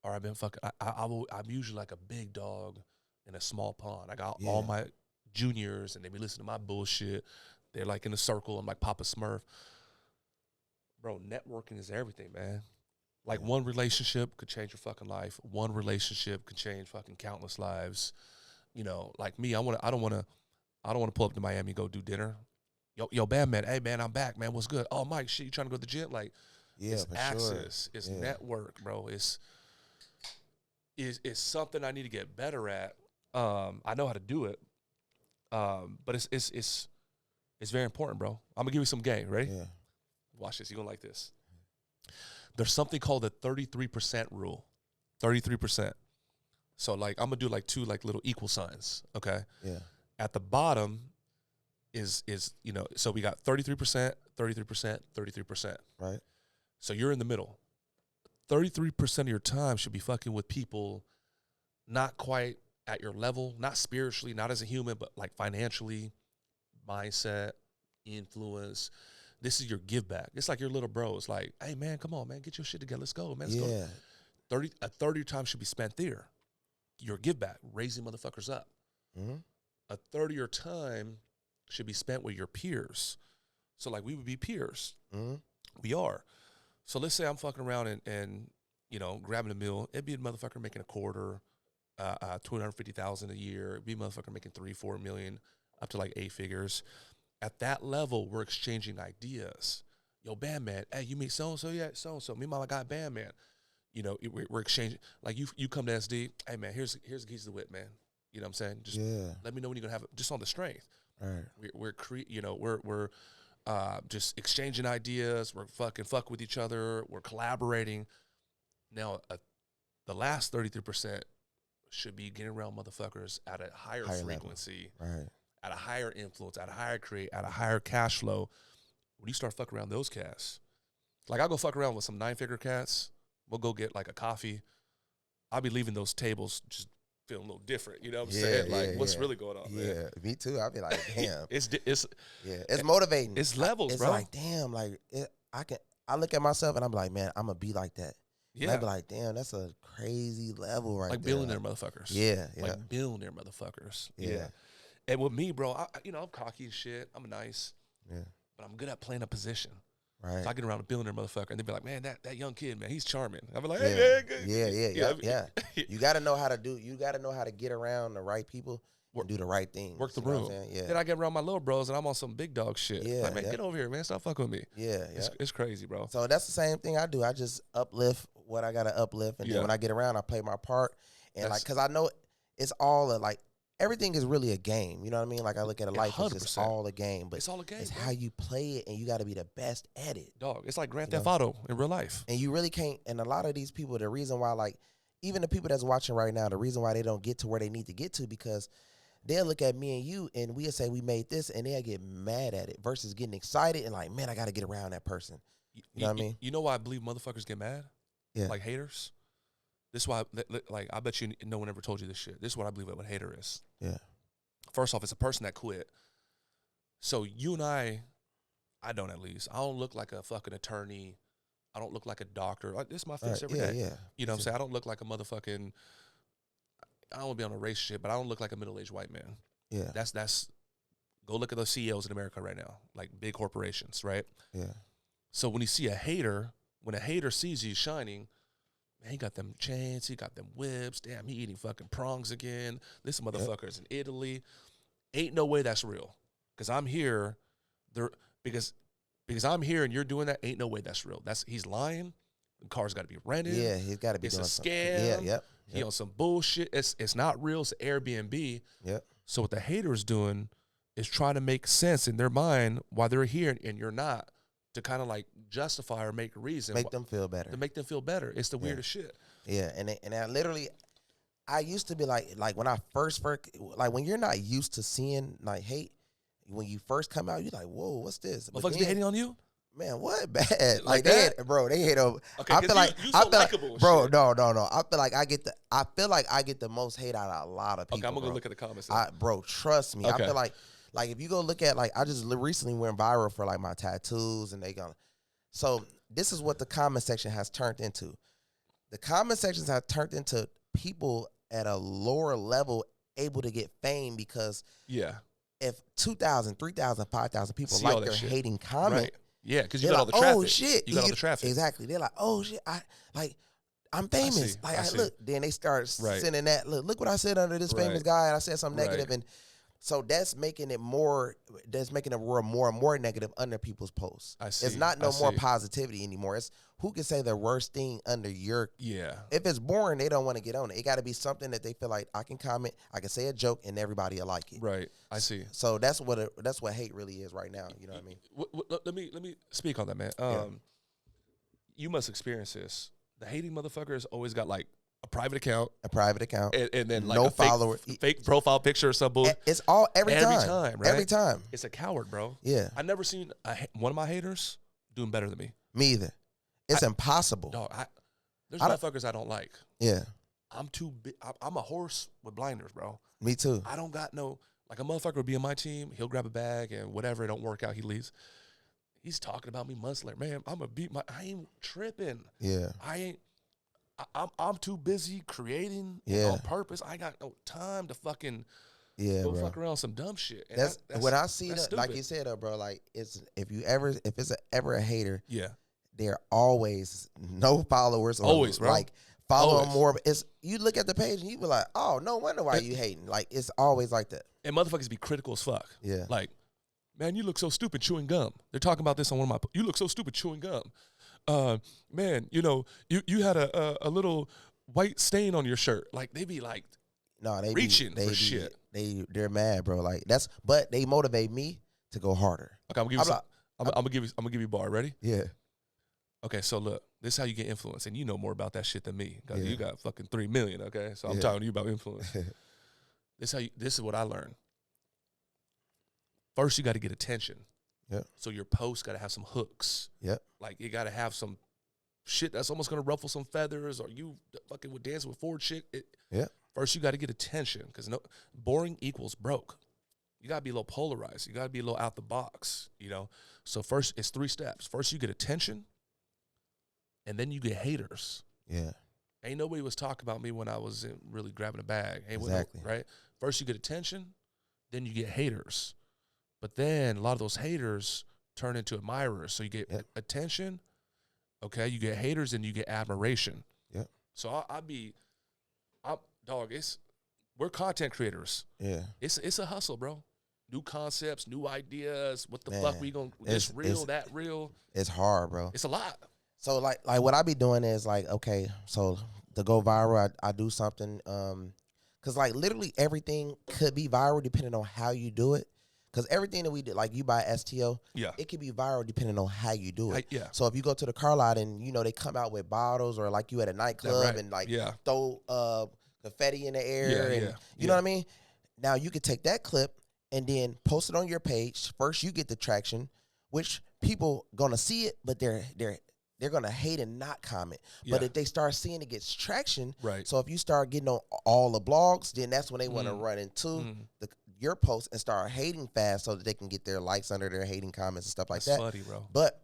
Or I've been fucking, I'm usually like a big dog in a small pond. I got all my juniors and they be listening to my bullshit. They're like in a circle. I'm like Papa Smurf. Bro, networking is everything, man. Like one relationship could change your fucking life. One relationship could change fucking countless lives. You know, like me, I don't want to pull up to Miami and go do dinner. Yo, BANDMAN, hey man, I'm back, man. What's good? Oh, Mike, shit, you trying to go to the gym? Like, it's access, it's network, bro. It's something I need to get better at. I know how to do it, but it's very important, bro. I'm gonna give you some game. Ready? Yeah. Watch this. You're gonna like this. There's something called the 33% rule. 33%. So like I'm gonna do like 2 like little equal signs. Okay. Yeah. At the bottom is you know, so we got 33%, 33%, 33%. Right. So you're in the middle. 33% of your time should be fucking with people not quite at your level, not spiritually, not as a human, but like financially, mindset, influence. This is your give back. It's like your little bro. It's like, hey man, come on, man, get your shit together. Let's go, man. Let's go. 30 time should be spent there. your give back, raising motherfuckers up. A third of your time should be spent with your peers. So like we would be peers. We are. So let's say I'm fucking around and you know, grabbing a meal. It'd be a motherfucker making a quarter, $250,000 a year. It'd be a motherfucker making $3-4 million, up to like 8 figures. At that level, we're exchanging ideas. Yo, Bandman, hey, you meet so-and-so? Yeah, so-and-so. Me and my guy, Bandman. You know, we're exchanging. Like, you come to SD, hey, man, here's the keys to the whip, man. You know what I'm saying? Just let me know when you're going to have it, just on the strength. All right. We're just exchanging ideas. We're fuck with each other. We're collaborating. Now, the last 33% should be getting around motherfuckers at a higher frequency, at a higher influence, at a higher create, at a higher cash flow. When you start fucking around those cats, like I'll go fuck around with some 9-figure cats. We'll go get like a coffee. I'll be leaving those tables just feeling a little different. You know what I'm saying? Like, what's really going on, man? Yeah, me too. I'll be like, damn. It's motivating. It's levels, it's bro. Like, damn, like I look at myself and I'm like, man, I'm gonna be like that. Yeah. I'd be like, damn, that's a crazy level right like there. Billionaire motherfuckers. Yeah. Like billionaire motherfuckers. Yeah. And with me, bro, I'm cocky as shit. I'm nice. Yeah. But I'm good at playing a position. Right. So I get around a billionaire motherfucker and they be like, man, that young kid, man, he's charming. I'll be like, hey, man. Yeah. You got to know how to get around the right people and do the right thing. Work the room. Yeah. Then I get around my little bros and I'm on some big dog shit. Yeah. Like, man, get over here, man. Stop fucking with me. Yeah. It's crazy, bro. So that's the same thing I do. I just uplift what I got to uplift. And then when I get around, I play my part. And because I know it's all everything is really a game. You know what I mean? Like I look at life, it's just all a game. But it's all a game. It's how you play it, and you got to be the best at it. Dog, it's like Grand Theft Auto in real life. And you really can't. And a lot of these people, the reason why, like, even the people that's watching right now, the reason why they don't get to where they need to get to, because they'll look at me and you, and we'll say we made this, and they'll get mad at it versus getting excited and like, man, I got to get around that person. You know what I mean? You know why I believe motherfuckers get mad? Yeah. Like haters. This is why, like, I bet you no one ever told you this shit. This is what I believe what a hater is. Yeah. First off, it's a person that quit. So you and I don't at least. I don't look like a fucking attorney. I don't look like a doctor. Like, this is my face every day. Yeah. You know what I'm saying? I don't look like a motherfucking, I don't want to be on a race shit, but I don't look like a middle-aged white man. Yeah. That's, go look at those CEOs in America right now, like big corporations, right? Yeah. So when you see a hater, when a hater sees you shining, man, he got them chains, he got them whips. Damn, he eating fucking prongs again. This motherfucker's in Italy. Ain't no way that's real. Because I'm here, because I'm here and you're doing that. Ain't no way that's real. He's lying. The car's got to be rented. Yeah, he's got to be. It's doing a something. scam. Yeah. He on some bullshit. It's not real. It's Airbnb. Yep. So what the hater's doing is trying to make sense in their mind why they're here and you're not, to kind of like justify or make a reason. Make them feel better. To make them feel better. It's the weirdest shit. Yeah, and I literally, I used to be like when I first, like when you're not used to seeing like hate, when you first come out, you're like, whoa, what's this? Motherfuckers be hating on you? Man, what bad? Like that? They hate over. Okay, I feel like you so likable, bro. Shit. No. I feel like I get the most hate out of a lot of people. Okay, I'm gonna go look at the comments. Bro, trust me. Okay. I feel like if you go look at I just recently went viral for like my tattoos, and so this is what the comment section has turned into. The comment sections have turned into people at a lower level able to get fame because if 2,000, 3,000, 5,000 people like their hating comment. Right. Yeah, because you got all the traffic. Oh shit! You got all the traffic. Exactly. They're like, oh shit! I'm famous. Look. Then they start sending that. Look what I said under this famous guy, and I said something negative, and so that's making it more. That's making it more and more negative under people's posts. I see. It's not more positivity anymore. It's who can say the worst thing under your. Yeah. If it's boring, they don't want to get on it. It got to be something that they feel like I can comment, I can say a joke, and everybody will like it. Right. I see. So that's what hate really is right now. You know what I mean? Let me speak on that, man. You must experience this. The hating motherfuckers always got like a private account, and then like no a follower, fake profile picture or something. It's all every time, right? Every time. It's a coward, bro. Yeah. I never seen one of my haters doing better than me. Me either. It's impossible. Dog, there's motherfuckers I don't like. Yeah. I'm too big. I'm a horse with blinders, bro. Me too. I don't got no, like a motherfucker would be on my team. He'll grab a bag and whatever, it don't work out, he leaves. He's talking about me months later. Man, I ain't tripping. Yeah. I'm too busy creating on purpose. I got no time to fucking go bro. fuck around with some dumb shit. And that's when I see that, like you said, bro. Like it's if it's ever a hater, they're always no followers, or always, bro. Like follow them more. It's you look at the page and you be like, oh, no wonder why you hating. Like it's always like that. And motherfuckers be critical as fuck. Yeah, like, man, you look so stupid chewing gum. They're talking about this on one of my. You look so stupid chewing gum. Man, you know, you had a little white stain on your shirt. Like they be like, no, they reaching for shit. They're mad, bro. Like but they motivate me to go harder. Okay, I'm gonna give you a bar. Ready? Yeah. Okay, so look, this is how you get influence, and you know more about that shit than me. You got fucking 3 million. Okay, so I'm talking to you about influence. This is what I learned. First, you got to get attention. Yeah. So your post got to have some hooks. Yep. Like you got to have some shit that's almost gonna ruffle some feathers, or you fucking would dance with Ford shit. First, you got to get attention because boring equals broke. You got to be a little polarized. You got to be a little out the box. You know. So first, it's 3 steps. First, you get attention, and then you get haters. Yeah. Ain't nobody was talking about me when I was really grabbing a bag. Exactly. Right. First, you get attention, then you get haters. But then a lot of those haters turn into admirers. So you get attention, okay, you get haters, and you get admiration. Yeah. So we're content creators. Yeah. It's a hustle, bro. New concepts, new ideas. What the fuck we gonna this real, that real? It's hard, bro. It's a lot. So like what I be doing is like, okay, so to go viral, I do something, cause like literally everything could be viral depending on how you do it. Cause everything that we did, like you buy STO, it could be viral depending on how you do it. So if you go to the car lot and you know they come out with bottles, or like you at a nightclub and like throw confetti in the air, and you know what I mean. Now you could take that clip and then post it on your page. First, you get the traction, which people gonna see it, but they're gonna hate and not comment. But if they start seeing it gets traction, so if you start getting on all the blogs, then that's when they want to run into your post and start hating fast so that they can get their likes under their hating comments and stuff like that. Funny, bro. But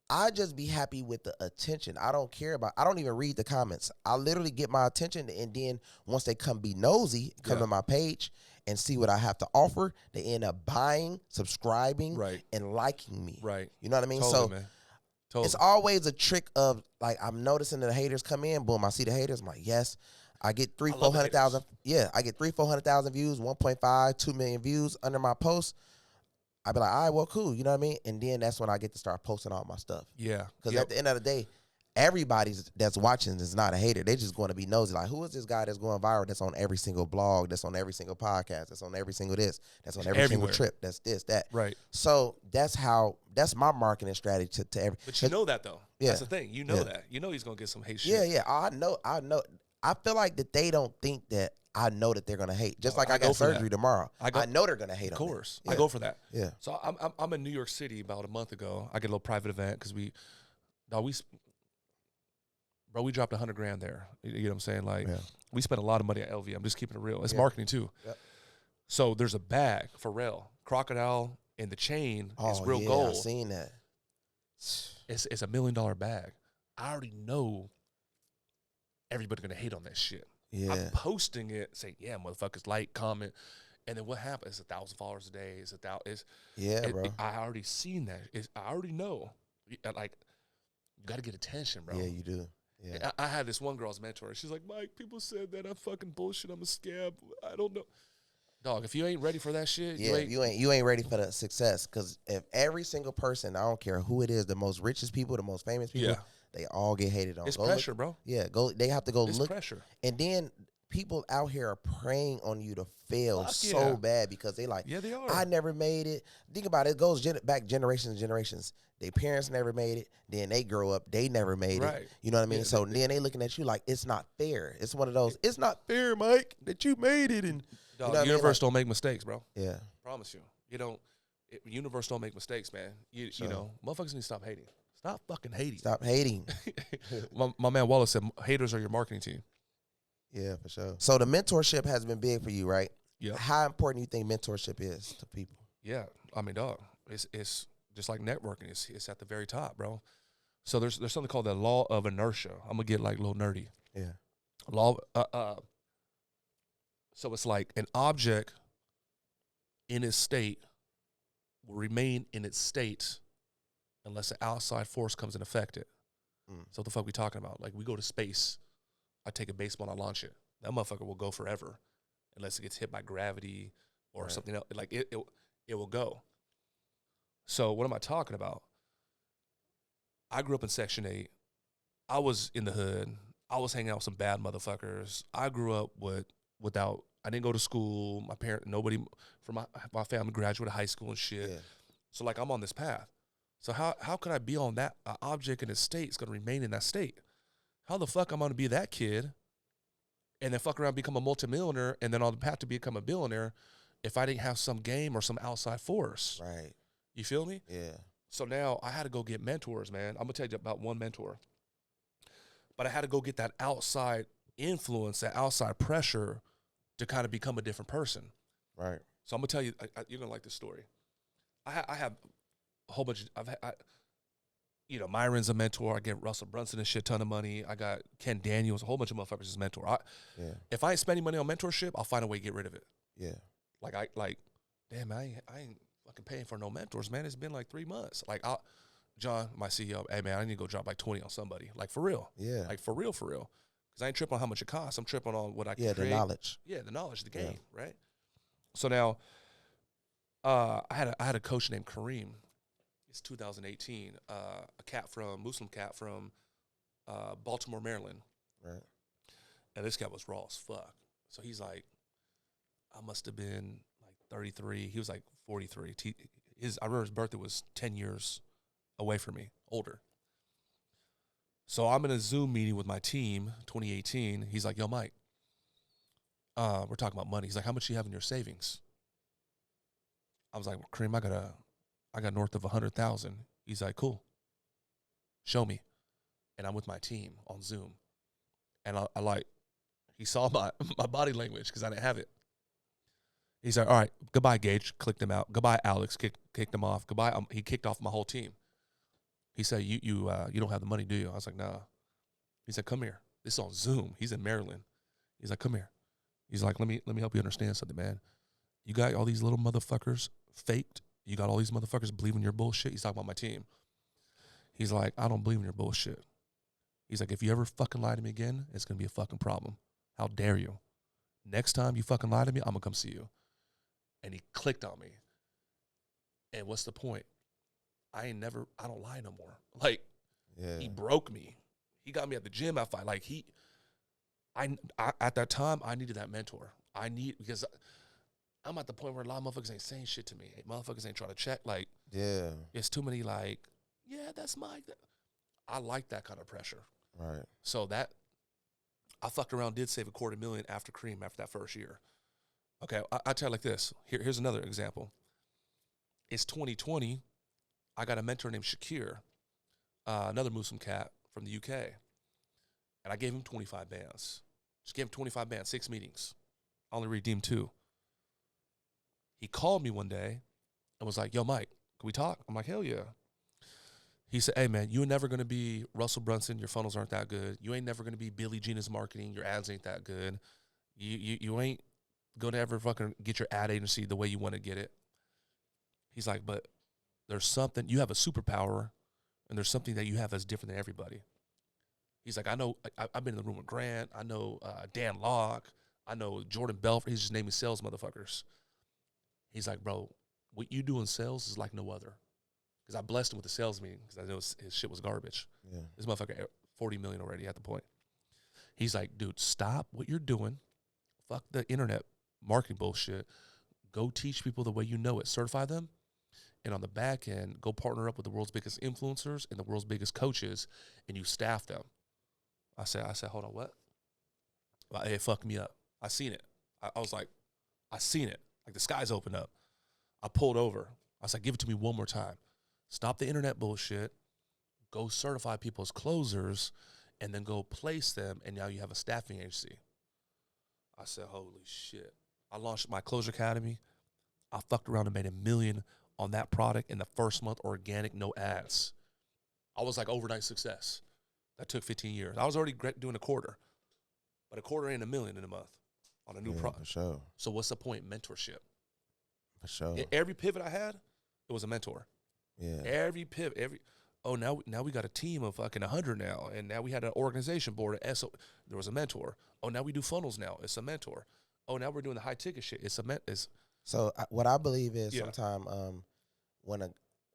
I just be happy with the attention. I don't even read the comments. I literally get my attention, and then once they come be nosy, come to my page and see what I have to offer, they end up buying, subscribing, and liking me. Right. You know what I mean? Totally, so man. It's always a trick of like, I'm noticing that the haters come in, boom, I see the haters, I'm like, yes. I get 400,000. Yeah, I get 400,000 views, 1.5, 2 million views under my post. I'd be like, all right, well, cool. You know what I mean? And then that's when I get to start posting all my stuff. Yeah. Because at the end of the day, everybody that's watching is not a hater. They're just going to be nosy. Like, who is this guy that's going viral, that's on every single blog, that's on every single podcast, that's on every single this, that's on every single trip, that's this, that. Right. So that's my marketing strategy to every. But you know that, though. Yeah. That's the thing. You know that. You know he's going to get some hate shit. Yeah. I know. I feel like that they don't think that I know that they're gonna hate. Just like I got surgery tomorrow. I know they're gonna hate. Of course, I go for that. Yeah. So I'm in New York City about a month ago. I get a little private event because we dropped $100,000 there. You know what I'm saying? Like we spent a lot of money at LV. I'm just keeping it real. It's marketing too. Yep. So there's a bag for real. Crocodile and the chain is real gold. I've seen that. It's $1 million bag. I already know everybody's gonna hate on that shit. Yeah. I'm posting it, saying, "Yeah, motherfuckers, like, comment," and then what happens? It's 1,000 followers a day. It's 1,000. Bro. I already seen that. I already know. Like, you got to get attention, bro. Yeah, you do. Yeah. I had this one girl's mentor. She's like, "Mike, people said that I'm fucking bullshit. I'm a scab. I don't know." Dog, if you ain't ready for that shit, you ain't ready for the success. Because if every single person, I don't care who it is, the most richest people, the most famous people, they all get hated on. It's pressure, bro. Yeah, they have to go it's look. Pressure. And then people out here are preying on you to fail bad because they like, they are. I never made it. Think about it. It goes back generations and generations. Their parents never made it. Then they grow up. They never made it. You know what I mean? So then they looking at you like, it's not fair. It's one of those, it's not fair, Mike, that you made it. And dog, you know universe don't make mistakes, bro. Yeah. Promise you. You don't. Universe don't make mistakes, man. You know, motherfuckers need to stop hating. Stop fucking hating. Stop hating. my man Wallace said, haters are your marketing team. Yeah, for sure. So the mentorship has been big for you, right? Yeah. How important do you think mentorship is to people? Yeah, I mean, dog, it's just like networking. It's at the very top, bro. So there's something called the law of inertia. I'm gonna get like a little nerdy. Yeah. Law. So it's like an object in its state will remain in its state unless an outside force comes and affect it. So what the fuck we talking about? Like, we go to space, I take a baseball and I launch it. That motherfucker will go forever unless it gets hit by gravity or something else. Like, it will go. So what am I talking about? I grew up in Section 8. I was in the hood. I was hanging out with some bad motherfuckers. I grew up without, I didn't go to school. Nobody from my family graduated high school and shit. Yeah. So, like, I'm on this path. So how could I be on that object in its state? It's going to remain in that state. How the fuck am I going to be that kid and then fuck around, become a multimillionaire, and then on the path to become a billionaire if I didn't have some game or some outside force? Right. You feel me? Yeah. So now I had to go get mentors, man. I'm going to tell you about one mentor. But I had to go get that outside influence, that outside pressure to kind of become a different person. Right. So I'm going to tell you, you're going to like this story. I have a whole bunch of, Myron's a mentor. I get Russell Brunson a shit ton of money. I got Ken Daniels, a whole bunch of motherfuckers as mentor. If I ain't spending money on mentorship, I'll find a way to get rid of it. Yeah. Damn, I ain't fucking paying for no mentors, man. It's been like 3 months. Like, John, my CEO, hey man, I need to go drop like 20 on somebody. Like, for real. Yeah. Like, for real. Because I ain't tripping on how much it costs. I'm tripping on what I can create. The knowledge. Yeah, the knowledge, the game, right? So now, I had a coach named Kareem. It's 2018. Muslim cat from Baltimore, Maryland. Right. And this guy was raw as fuck. So he's like, I must have been like 33. He was like 43. I remember his birthday was 10 years away from me, older. So I'm in a Zoom meeting with my team, 2018. He's like, yo, Mike, we're talking about money. He's like, how much do you have in your savings? I was like, well, Kareem, I got north of 100,000. He's like, cool. Show me. And I'm with my team on Zoom. And he saw my body language because I didn't have it. He's like, all right, goodbye, Gage. Clicked him out. Goodbye, Alex. Kicked him off. Goodbye. He kicked off my whole team. He said, you don't have the money, do you? I was like, nah. He said, come here. This is on Zoom. He's in Maryland. He's like, come here. He's like, let me help you understand something, man. You got all these little motherfuckers faked. You got all these motherfuckers believing your bullshit. He's talking about my team. He's like, I don't believe in your bullshit. He's like, if you ever fucking lie to me again, it's going to be a fucking problem. How dare you? Next time you fucking lie to me, I'm going to come see you. And he clicked on me. And what's the point? I don't lie no more. Like, he broke me. He got me at the gym. At that time, I needed that mentor. Because I'm at the point where a lot of motherfuckers ain't saying shit to me. Motherfuckers ain't trying to check. Like, it's too many like, that's Mike. I like that kind of pressure. Right. So I fucked around, did save $250,000 after Kareem after that first year. Okay, I tell you like this. Here's another example. It's 2020. I got a mentor named Shakir, another Muslim cat from the UK. And I gave him 25 bands. Just gave him 25 bands, 6 meetings. I only redeemed 2. He called me one day and was like, yo, Mike, can we talk? I'm like, hell yeah. He said, hey, man, you're never going to be Russell Brunson. Your funnels aren't that good. You ain't never going to be Billie Jean's marketing. Your ads ain't that good. You ain't going to ever fucking get your ad agency the way you want to get it. He's like, but there's something. You have a superpower, and there's something that you have that's different than everybody. He's like, I know. I've been in the room with Grant. I know Dan Locke. I know Jordan Belfort. He's just naming sales motherfuckers. He's like, bro, what you do in sales is like no other. Because I blessed him with the sales meeting because I know his shit was garbage. Yeah. This motherfucker, 40 million already at the point. He's like, dude, stop what you're doing. Fuck the internet marketing bullshit. Go teach people the way you know it. Certify them. And on the back end, go partner up with the world's biggest influencers and the world's biggest coaches, and you staff them. I said, hold on, what? Well, it fucked me up. I seen it. I was like, I seen it. Like the skies opened up. I pulled over. I was like, give it to me one more time. Stop the internet bullshit. Go certify people as closers, and then go place them, and now you have a staffing agency. I said, holy shit. I launched my Closure Academy. I fucked around and made $1 million on that product in the first month, organic, no ads. I was like overnight success. That took 15 years. I was already doing a quarter. but a quarter ain't $1 million in a month on a new product. For sure. So what's the point? Mentorship. For sure. Every pivot I had, it was a mentor. Yeah. Every pivot, now we got a team of fucking 100 now, and now we had an organization board. There was a mentor. Oh, now we do funnels now. It's a mentor. Oh, now we're doing the high ticket shit. It's a So what I believe is sometimes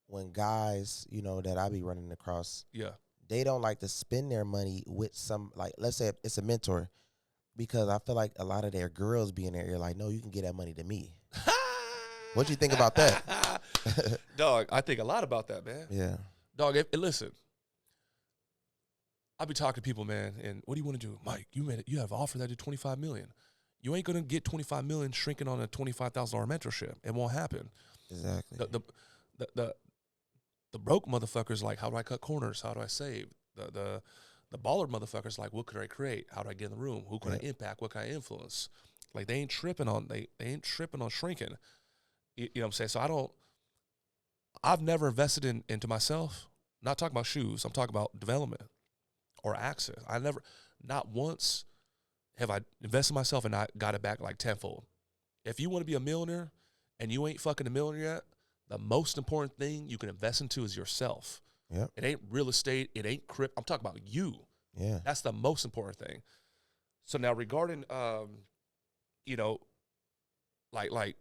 when guys, you know, that I be running across, they don't like to spend their money with some, like, let's say it's a mentor, because I feel like a lot of their girls be in their ear like, no, you can get that money to me. What you think about that? Dog, I think a lot about that, man. Yeah. Dog, listen. I be talking to people, man, and what do you want to do? Mike, you have an offer that did $25 million. You ain't gonna get $25 million shrinking on a $25,000 mentorship. It won't happen. Exactly. The broke motherfuckers like, how do I cut corners? How do I save? The baller motherfuckers like, what could I create? How do I get in the room? Who can I impact? What can I influence? Like they ain't tripping on shrinking. You know what I'm saying? So I've never invested into myself. Not talking about shoes. I'm talking about development or access. Not once have I invested in myself and I got it back like tenfold. If you want to be a millionaire and you ain't fucking a millionaire yet, the most important thing you can invest into is yourself. Yep. It ain't real estate. It ain't crypto. I'm talking about you. Yeah. That's the most important thing. So now regarding, you know, like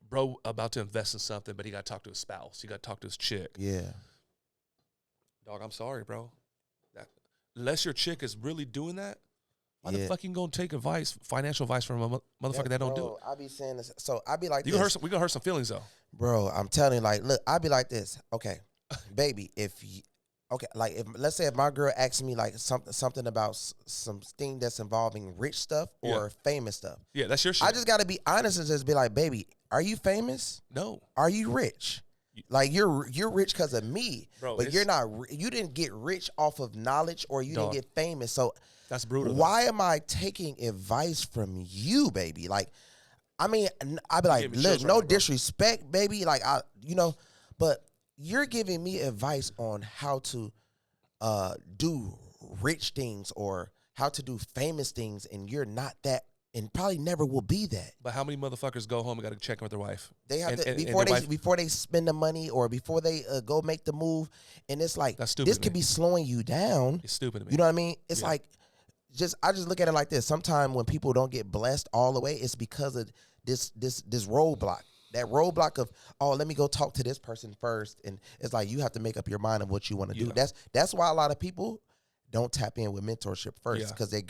bro about to invest in something, but he got to talk to his spouse. He got to talk to his chick. Yeah. Dog, I'm sorry, bro. Unless your chick is really doing that, why the fuck you gonna take financial advice from a motherfucker that don't do it? I be saying this. So I be like, we gonna hurt some feelings though. Bro, I'm telling you, like, look, I be like this. Okay, baby, let's say if my girl asks me like something about something that's involving rich stuff or famous stuff. Yeah, that's your shit. I just gotta be honest and just be like, baby, are you famous? No. Are you rich? Like you're rich because of me, bro, but you're not. You didn't get rich off of knowledge, or you didn't get famous. So that's brutal. Why am I taking advice from you, baby? Like, I mean, I'd be like, look, no disrespect, baby. Like, but you're giving me advice on how to do rich things or how to do famous things, and you're not that, and probably never will be that. But how many motherfuckers go home and got to check in with their wife? They have to before they spend the money or before they go make the move, and it's like this could be slowing you down. It's stupid to me. You know what I mean? It's like. I just look at it like this. Sometimes when people don't get blessed all the way, it's because of this roadblock. That roadblock of, oh, let me go talk to this person first. And it's like you have to make up your mind of what you want to do. That's why a lot of people don't tap in with mentorship first. Because they'll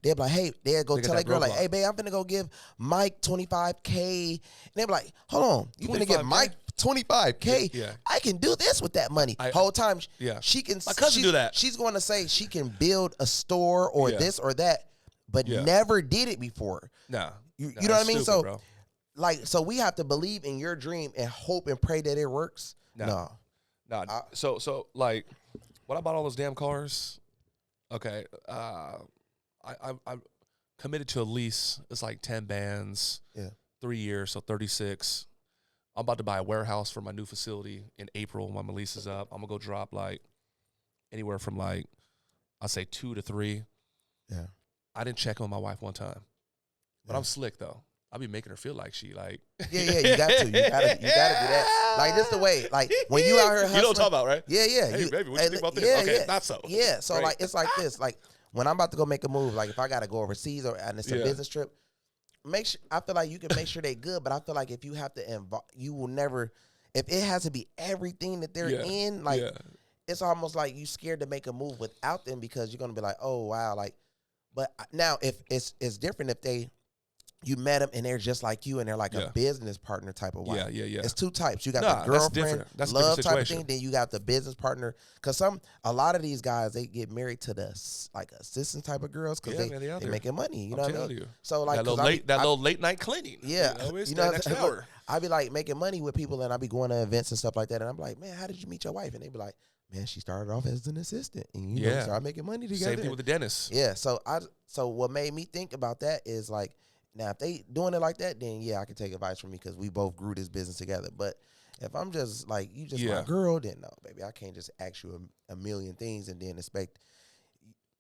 be like, hey, they'll go tell that girl, like, hey, babe, I'm going to go give Mike $25K. And they'll be like, hold on, you going to give Mike $25K? Yeah. I can do this with that money. Whole time, she can. My cousin do that. She's going to say she can build a store or this or that, but never did it before. No. You know what I mean? Stupid, so we have to believe in your dream and hope and pray that it works. No. So like, when I bought all those damn cars, okay, I committed to a lease. It's like 10 bands, 3 years, so 36. I'm about to buy a warehouse for my new facility in April when my lease is up. I'm gonna go drop like anywhere from like, I'd say 2 to 3. Yeah. I didn't check on my wife one time, but I'm slick though. I'll be making her feel like she like. Yeah, you got to do that. Like this the way. Like when you out here hustling. You know what I'm talking about, right? Yeah. Hey, baby, what you think about this? Okay, not so. Yeah, so like it's like this. Like when I'm about to go make a move, like if I gotta go overseas and it's a business trip, I feel like you can make sure they good, but I feel like if you have to you will never. If it has to be everything that they're in, like it's almost like you scared to make a move without them because you're gonna be like, oh wow, like. But now if it's different if you met them and they're just like you and they're like a business partner type of wife. Yeah. It's two types. You got the girlfriend, that's love type of thing. Then you got the business partner. Because a lot of these guys, they get married to the like assistant type of girls because they making money. You know what I mean? So like that little late night cleaning. Yeah, you know next hour. I be like making money with people and I be going to events and stuff like that. And I'm like, man, how did you meet your wife? And they be like, man, she started off as an assistant and you know, started making money together. Same thing with the dentist. Yeah. So what made me think about that is like. Now, if they doing it like that, then I can take advice from me because we both grew this business together. But if I'm just like, you just my girl, then no, baby, I can't just ask you a million things and then expect.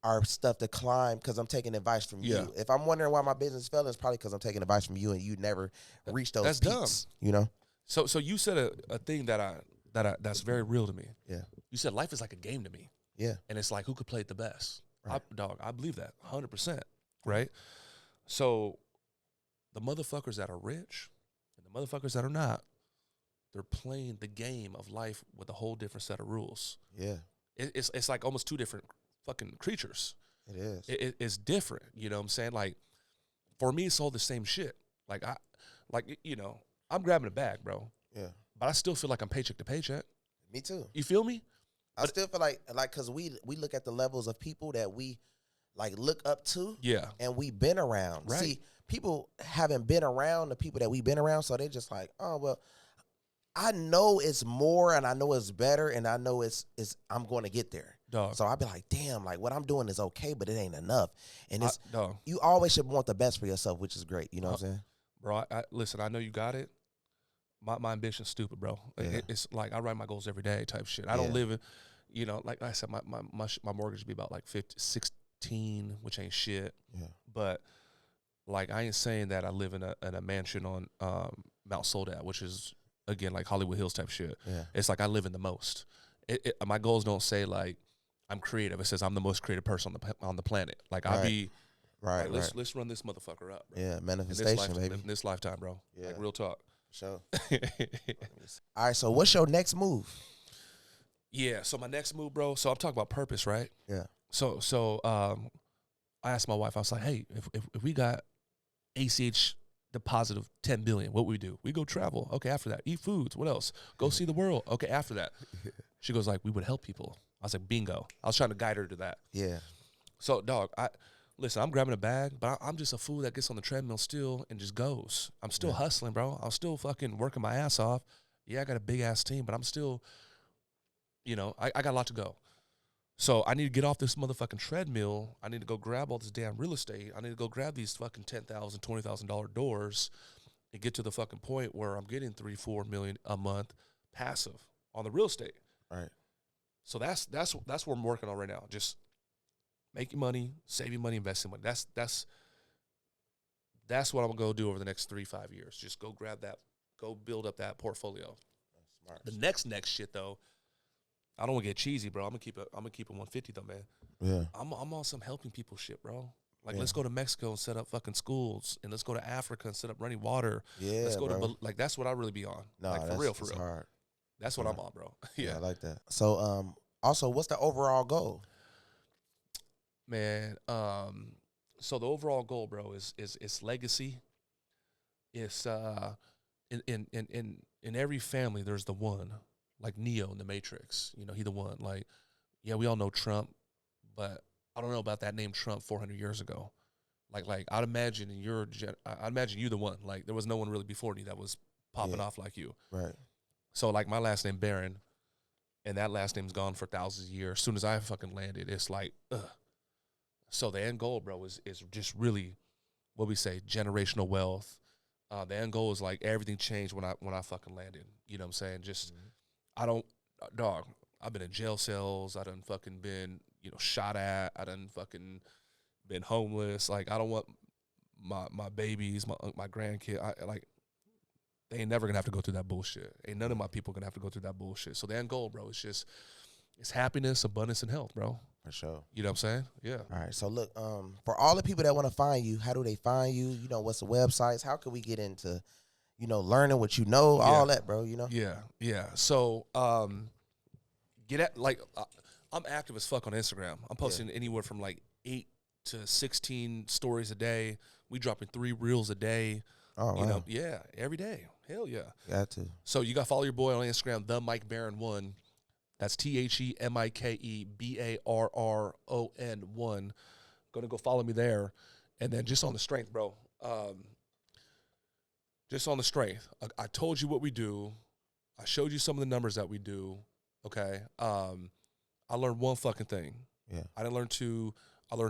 are stuff to climb because I'm taking advice from you. If I'm wondering why my business fell, it's probably because I'm taking advice from you and you never reached those peaks. Dumb. You know. So you said a thing that's very real to me. Yeah. You said life is like a game to me. Yeah. And it's like who could play it the best. Right. I believe that 100%. Right. So the motherfuckers that are rich and the motherfuckers that are not, they're playing the game of life with a whole different set of rules. Yeah. It's like almost two different fucking creatures. It is. It's different. You know what I'm saying? Like, for me, it's all the same shit. Like, I'm grabbing a bag, bro. Yeah. But I still feel like I'm paycheck to paycheck. Me too. You feel me? I still feel like because we look at the levels of people that we, like, look up to. Yeah. And we've been around. Right. See, people haven't been around the people that we've been around, so they're just like, oh, well, I know it's more and I know it's better and I know it's I'm going to get there. Dog. So I'll be like, damn, like what I'm doing is okay, but it ain't enough. And it's dog. You always should want the best for yourself, which is great. You know what I'm saying? Bro, listen, I know you got it. My ambition's stupid, bro. Yeah. It's like I write my goals every day type shit. I don't live in, like I said, my mortgage would be about like 16, which ain't shit. Yeah. But like I ain't saying that I live in a mansion on Mount Soledad, which is again like Hollywood Hills type shit. Yeah. It's like I live in the most. My goals don't say like I'm creative. It says I'm the most creative person on the planet. Like I'll be right. Let's run this motherfucker up, bro. Yeah, manifestation, baby. In this lifetime, bro. Yeah. Like real talk. Sure. All right, so what's your next move? Yeah, so my next move, bro. So I'm talking about purpose, right? Yeah. So I asked my wife. I was like, hey, if we got ACH deposit of 10 billion, what we do? We go travel. Okay, after that, eat foods. What else? Go see the world. Okay, after that, she goes like, we would help people. I was like, bingo. I was trying to guide her to that. Yeah. So, dog, listen, I'm grabbing a bag, but I'm just a fool that gets on the treadmill still and just goes. I'm still hustling, bro. I'm still fucking working my ass off. Yeah, I got a big-ass team, but I'm still, I got a lot to go. So I need to get off this motherfucking treadmill. I need to go grab all this damn real estate. I need to go grab these fucking $10,000, $20,000 doors and get to the fucking point where I'm getting $3-4 million a month passive on the real estate. Right. So that's what I'm working on right now. Just making money, saving money, investing money. That's what I'm gonna go do over the next 3-5 years. Just go grab that, go build up that portfolio. Smart. The next shit though, I don't want to get cheesy, bro. I'm gonna keep it 150 though, man. Yeah. I'm on some helping people shit, bro. Like let's go to Mexico and set up fucking schools, and let's go to Africa and set up running water. Yeah, let's go bro. to like that's what I really be on. No, like for real. Hard. That's what I'm on, bro. Yeah, I like that. So also, what's the overall goal? Man, so the overall goal, bro, is legacy. It's in every family there's the one, like Neo in the Matrix. He the one. Like, yeah, we all know Trump, but I don't know about that name Trump 400 years ago. Like I'd imagine I'd imagine you the one. Like there was no one really before you that was popping off like you. Right. So like my last name Barron, and that last name's gone for thousands of years. As soon as I fucking landed, it's like, ugh. So the end goal, bro, is just really what we say, generational wealth. The end goal is like everything changed when I fucking landed. You know what I'm saying? Just I don't, dog. I've been in jail cells. I done fucking been shot at. I done fucking been homeless. Like I don't want my babies, my grandkid. They ain't never gonna have to go through that bullshit. Ain't none of my people gonna have to go through that bullshit. So the end goal, bro, it's happiness, abundance, and health, bro. For sure. You know what I'm saying? Yeah. All right. So look, for all the people that want to find you, how do they find you? What's the websites? How can we get into, learning what you know, all that, bro? Yeah. Yeah. So get at I'm active as fuck on Instagram. I'm posting anywhere from like 8 to 16 stories a day. We dropping 3 reels a day. Oh, wow. Yeah, every day. Hell yeah. Got to. So you got to follow your boy on Instagram, the Mike Barron 1. That's TheMikeBarron 1. Gonna go follow me there, and then just on the strength, bro. Just on the strength. I told you what we do. I showed you some of the numbers that we do. Okay. I learned one fucking thing. Yeah. I learned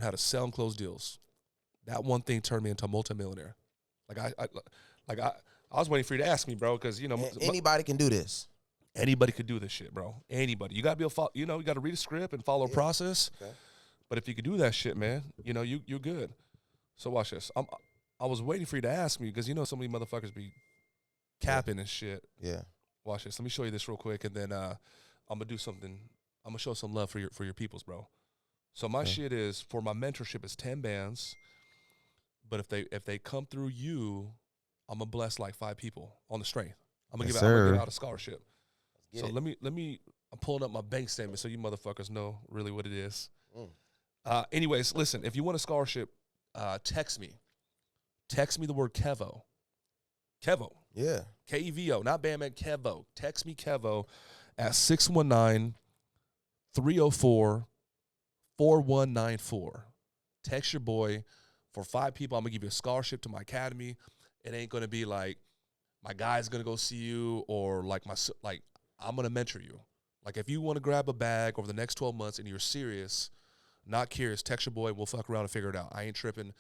how to sell and close deals. That one thing turned me into a multimillionaire. I was waiting for you to ask me, bro, because anybody can do this. Anybody could do this shit, bro. Anybody. You gotta be able to follow, you gotta read a script and follow a process. Okay. But if you could do that shit, man, you know, you're good. So watch this. I was waiting for you to ask me because you know so many motherfuckers be capping and shit. Yeah. Watch this. Let me show you this real quick, and then I'm gonna do something. I'm gonna show some love for your peoples, bro. So my shit is for my mentorship is 10 bands, but if they come through you, I'm gonna bless like 5 people on the strength. I'm gonna give out a scholarship. So let me. I'm pulling up my bank statement so you motherfuckers know really what it is. Anyways, listen. If you want a scholarship, text me. Text me the word Kevo. Kevo. Yeah. Kevo, not Bandman, Kevo. Text me Kevo at 619-304-4194. Text your boy. For 5 people, I'm going to give you a scholarship to my academy. It ain't going to be like my guy's going to go see you or like I'm going to mentor you. Like if you want to grab a bag over the next 12 months and you're serious, not curious, text your boy. We'll fuck around and figure it out. I ain't tripping.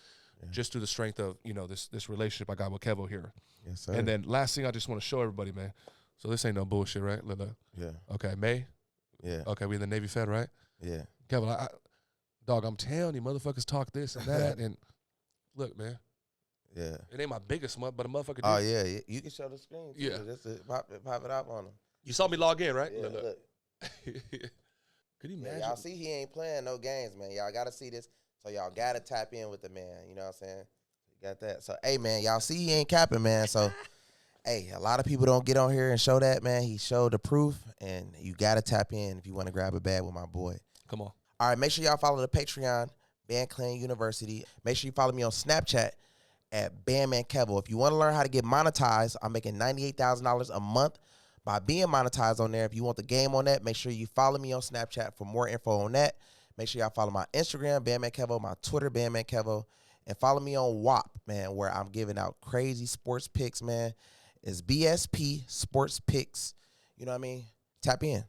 Just through the strength of, you know, this relationship I got with Kevo here. Yes, sir. And then last thing I just want to show everybody, man. So this ain't no bullshit, right? Look. Yeah. Okay, May? Yeah. Okay, we in the Navy Fed, right? Yeah. Kevo, dog, I'm telling you, motherfuckers talk this and that. And look, man. Yeah. It ain't my biggest month, but a motherfucker Oh, did. yeah. You can show the screen, too. Yeah. Just pop it up on them. You saw me log in, right? Yeah, look. Could you imagine? Y'all see he ain't playing no games, man. Y'all got to see this. So y'all got to tap in with the man. You know what I'm saying? You got that. So, hey, man, y'all see he ain't capping, man. So, hey, a lot of people don't get on here and show that, man. He showed the proof, and you got to tap in if you want to grab a bag with my boy. Come on. All right, make sure y'all follow the Patreon, Band Clan University. Make sure you follow me on Snapchat at bandmankevo. If you want to learn how to get monetized, I'm making $98,000 a month by being monetized on there. If you want the game on that, make sure you follow me on Snapchat for more info on that. Make sure y'all follow my Instagram, bandmankevo, my Twitter, bandmankevo, and follow me on WAP, man, where I'm giving out crazy sports picks, man. It's BSP Sports Picks. You know what I mean? Tap in.